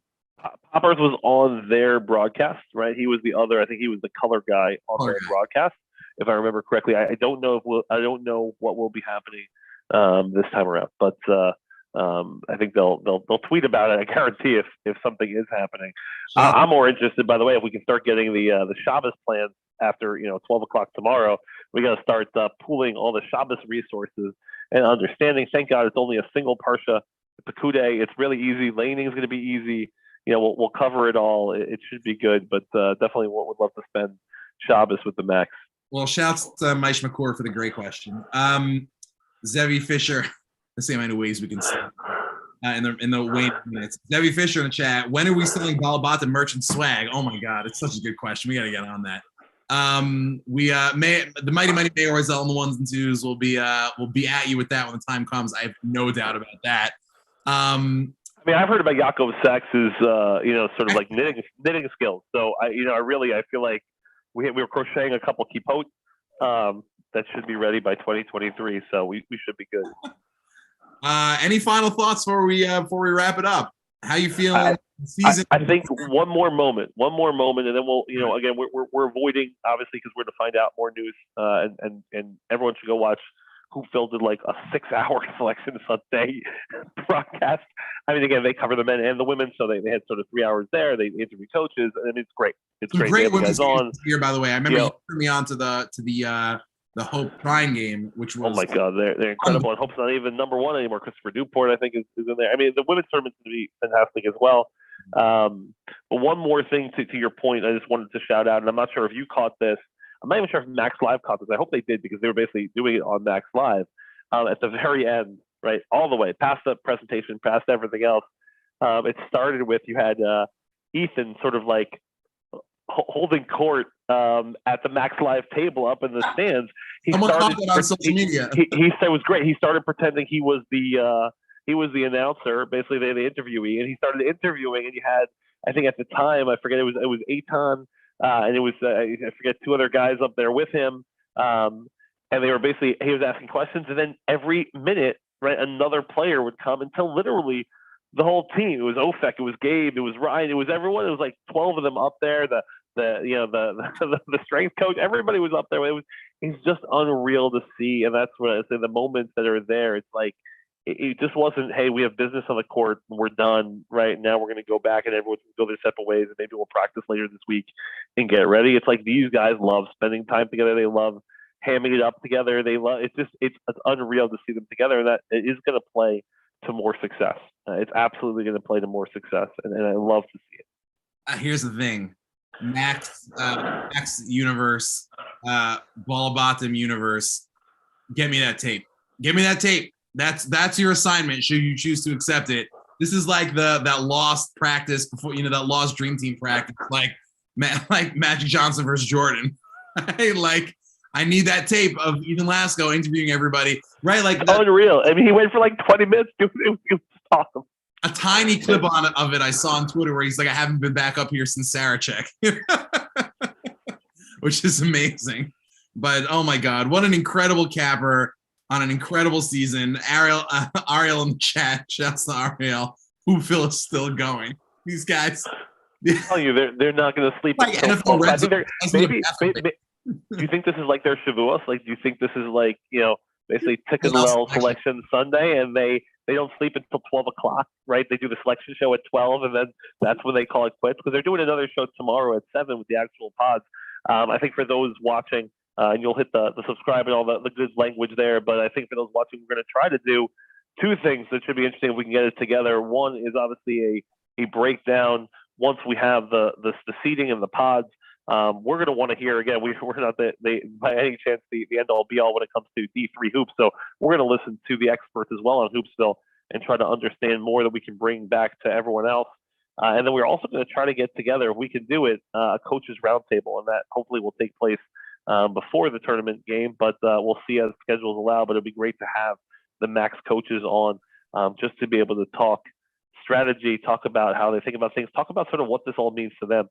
[SPEAKER 2] Poppers was on their broadcast, right? He was the other. I think he was the color guy on their broadcast, if I remember correctly. I don't know I don't know what will be happening this time around, but I think they'll tweet about it. I guarantee if something is happening. I'm more interested, by the way, if we can start getting the Shabbos plans after 12 o'clock tomorrow. We got to start pooling all the Shabbos resources and understanding. Thank God it's only a single parsha, Pekude. It's really easy. Laning is going to be easy. We'll cover it all. It should be good, but definitely would love to spend Shabbos with the Max.
[SPEAKER 1] Well, shouts to Mike McCord for the great question. Zevi Fisher, let's see how many ways we can say in the wait minutes. Zevi Fisher in the chat. When are we selling Balabata merchant swag? Oh my God, it's such a good question. We got to get on that. The mighty Mayor Orzel on the ones and twos will be at you with that when the time comes. I have no doubt about that.
[SPEAKER 2] I've heard about Yaakov Sachs's, sort of like knitting skills. So I feel like we were crocheting a couple kippot that should be ready by 2023. So we should be good.
[SPEAKER 1] Any final thoughts before we wrap it up? How you feeling?
[SPEAKER 2] I think one more moment, and then we'll, again, we're avoiding, obviously, because we're going to find out more news, and everyone should go watch Hoopville did like a 6-hour selection Sunday broadcast. Again, they cover the men and the women, so they had sort of 3 hours there. They interview coaches, and it's great. It's great
[SPEAKER 1] women's on here, by the way. I remember you turned me on to the Hope Prime game, which was
[SPEAKER 2] my God, they're incredible. And Hope's not even number one anymore. Christopher Duport, I think, is in there. The women's tournament's going to be fantastic as well. But one more thing to your point, I just wanted to shout out, and I'm not sure if you caught this. I'm not even sure if Max Live caught this. I hope they did, because they were basically doing it on Max Live. at the very end, right, all the way past the presentation, past everything else. It started with you had Ethan sort of like holding court at the Max Live table up in the stands.
[SPEAKER 1] Someone caught it on social media.
[SPEAKER 2] He said it was great. He started pretending he was the announcer, basically the interviewee, and he started interviewing. And you had, I think at the time, I forget, it was Eitan, and it was I forget, two other guys up there with him, and they were basically, he was asking questions, and then every minute, right, another player would come until literally the whole team. It was Ofek, it was Gabe, it was Ryan, it was everyone. It was like 12 of them up there. The strength coach, everybody was up there. It's just unreal to see, and that's what I say. The moments that are there, it's like it just wasn't, hey, we have business on the court, we're done, right? Now we're going to go back and everyone's going to go their separate ways, and maybe we'll practice later this week and get ready. It's like these guys love spending time together. They love hamming it up together. They love it's unreal to see them together, and that it is going to play to more success. It's absolutely going to play to more success, and I love to see it.
[SPEAKER 1] Here's the thing. Max universe, Ball Bottom universe. Get me that tape. Give me that tape. That's your assignment. Should you choose to accept it? This is like that lost practice before, that lost dream team practice, like Magic Johnson versus Jordan. Like, I need that tape of Ethan Lasco interviewing everybody, right? Like
[SPEAKER 2] unreal. I mean, he went for like 20 minutes. It was awesome.
[SPEAKER 1] A tiny clip of it I saw on Twitter where he's like, I haven't been back up here since Sarachek, which is amazing. But oh my God, what an incredible capper on an incredible season. Ariel in the chat, shouts to Ariel. Hoopville is still going. These guys.
[SPEAKER 2] I'm telling you, they're not going to sleep.
[SPEAKER 1] Like NFL Red Zone.
[SPEAKER 2] Maybe, do you think this is like their Shavuos? Like, do you think this is like, basically Tick and Well selection Sunday, and they don't sleep until 12 o'clock, right? They do the selection show at 12, and then that's when they call it quits, because they're doing another show tomorrow at 7 with the actual pods. I think for those watching, and you'll hit the subscribe and all the good language there, but I think for those watching, we're going to try to do two things that should be interesting if we can get it together. One is obviously a breakdown once we have the seating and the pods. We're going to want to hear, again, we're not by any chance the end all be all when it comes to D3 hoops. So we're going to listen to the experts as well on Hoopsville and try to understand more that we can bring back to everyone else. And then we're also going to try to get together, if we can do it, a coaches roundtable, and that hopefully will take place before the tournament game, but we'll see as schedules allow. But it'll be great to have the Max coaches on, just to be able to talk strategy, talk about how they think about things, talk about sort of what this all means to them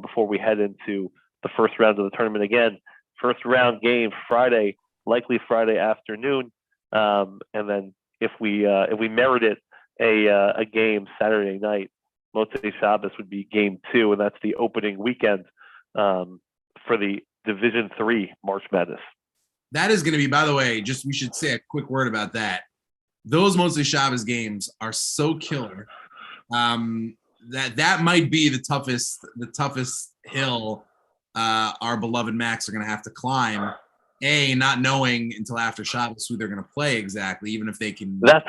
[SPEAKER 2] before we head into the first round of the tournament. Again, first round game Friday, likely Friday afternoon, and then if we merit it, a game Saturday night. Motzei Shabbos would be game 2, and that's the opening weekend for the Division 3 March Madness.
[SPEAKER 1] That is going to be, by the way, just we should say a quick word about that. Those Motzei Shabbos games are so killer. That might be the toughest hill our beloved Max are going to have to climb. Not knowing until after Shabbos who they're going to play exactly, even if they can.
[SPEAKER 2] That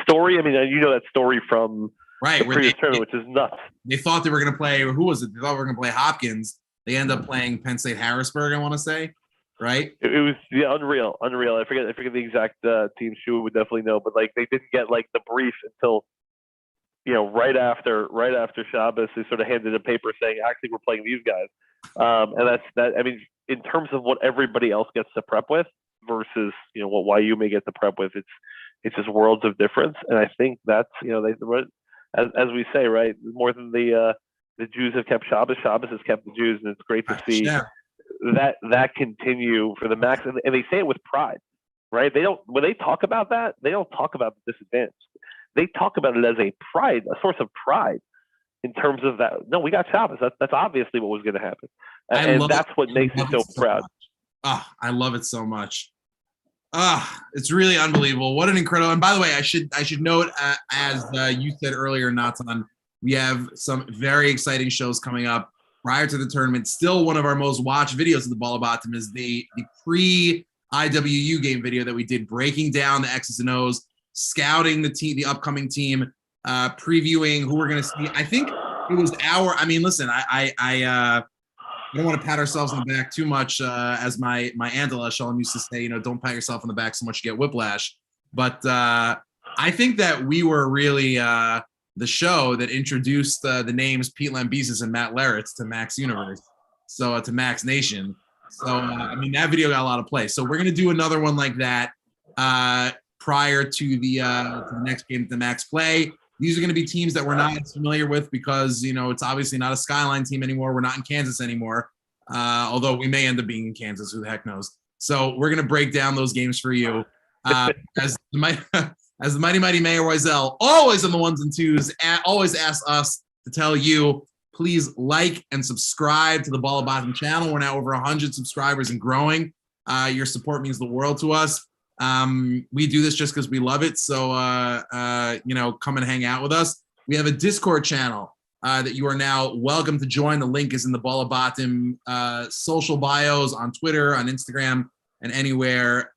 [SPEAKER 2] story. I mean, that story from the previous tournament, which is nuts.
[SPEAKER 1] They thought they were going to play. Who was it? They thought we were going to play Hopkins. They end up playing Penn State Harrisburg, I want to say, right?
[SPEAKER 2] It was unreal. I forget the exact team. Shu would definitely know, but like they didn't get like the brief until right after Shabbos. They sort of handed a paper saying, actually, we're playing these guys, and that's that. I mean, in terms of what everybody else gets to prep with versus what YU may get to prep with, it's just worlds of difference. And I think that's as we say, right, more than the Jews have kept Shabbos, Shabbos has kept the Jews, and it's great to see that continue for the Max. And they say it with pride, right? When they talk about that, they don't talk about the disadvantage. They talk about it as a source of pride in terms of that. No, we got Shabbos. That's obviously what was going to happen. And that's what makes you so proud.
[SPEAKER 1] I love it so much. It's really unbelievable. What an incredible, and by the way, I should note, as you said earlier, Natan, we have some very exciting shows coming up prior to the tournament. Still one of our most watched videos of the Ball of Bottom is the pre-IWU game video that we did, breaking down the X's and O's, scouting the upcoming team, previewing who we're going to see. I think it was listen, we don't want to pat ourselves on the back too much, as my Angela Shalom used to say, don't pat yourself on the back so much you get whiplash. But I think that we were really the show that introduced the names Pete Lambesis and Matt Larritz to Max Universe, so to Max Nation. So I mean, that video got a lot of play. So we're gonna do another one like that prior to the next game that the Max play. These are going to be teams that we're not as familiar with because, it's obviously not a Skyline team anymore. We're not in Kansas anymore, although we may end up being in Kansas. Who the heck knows? So we're going to break down those games for you. As the mighty Mayor Roisel, always on the ones and twos, always asks us to tell you, please like and subscribe to the Ball of Bottom channel. We're now over 100 subscribers and growing. Your support means the world to us. We do this just because we love it. So, come and hang out with us. We have a Discord channel that you are now welcome to join. The link is in the Ball of Bottom social bios on Twitter, on Instagram, and anywhere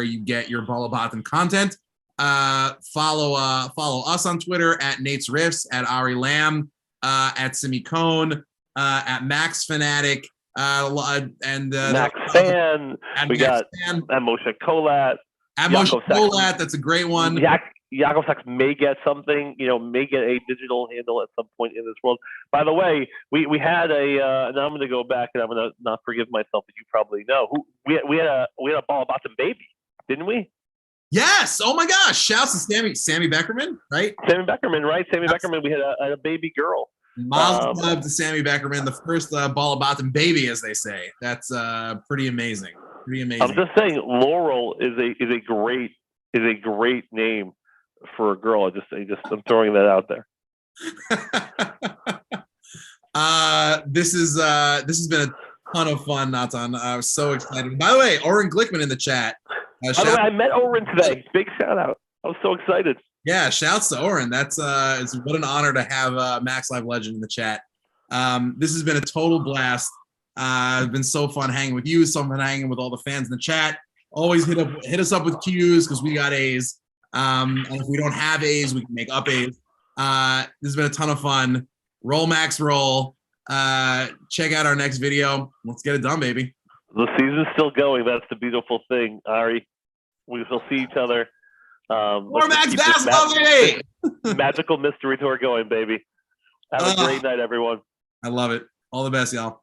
[SPEAKER 1] you get your Ball of Bottom content. Follow us on Twitter at Nate's Riffs, at Ari Lamb, at Simi Cone, at Max Fanatic. And
[SPEAKER 2] Max Fan, we got Moshe Kolat.
[SPEAKER 1] Moshe Kolat, that's a great one.
[SPEAKER 2] Yaakov Sachs may get something, may get a digital handle at some point in this world. By the way, we had and I'm going to go back and I'm going to not forgive myself, but you probably know we had a Ball of Bottom baby, didn't we?
[SPEAKER 1] Yes. Oh my gosh! Shouts to Sammy Beckerman, right?
[SPEAKER 2] Sammy Beckerman. We had a baby girl.
[SPEAKER 1] Mazel tov to Sammy Beckerman, the first Ball of Bottom baby, as they say. That's pretty amazing. I'm
[SPEAKER 2] just saying, Laurel is a great name for a girl. I'm throwing that out there.
[SPEAKER 1] This has been a ton of fun, Natan. I was so excited. By the way, Oren Glickman in the chat.
[SPEAKER 2] By the way, I met Oren today. Big shout out. I was so excited.
[SPEAKER 1] Yeah, shouts to Oren. That's it's what an honor to have Max Live Legend in the chat. This has been a total blast. It's been so fun hanging with you, so fun hanging with all the fans in the chat. Always hit us up with Qs because we got A's. And if we don't have A's, we can make up A's. This has been a ton of fun. Roll Max roll. Check out our next video. Let's get it done, baby.
[SPEAKER 2] The season's still going. That's the beautiful thing, Ari. We will see each other.
[SPEAKER 1] More Max basketball, baby!
[SPEAKER 2] Magical mystery tour going, baby. Have a great night, everyone.
[SPEAKER 1] I love it. All the best, y'all.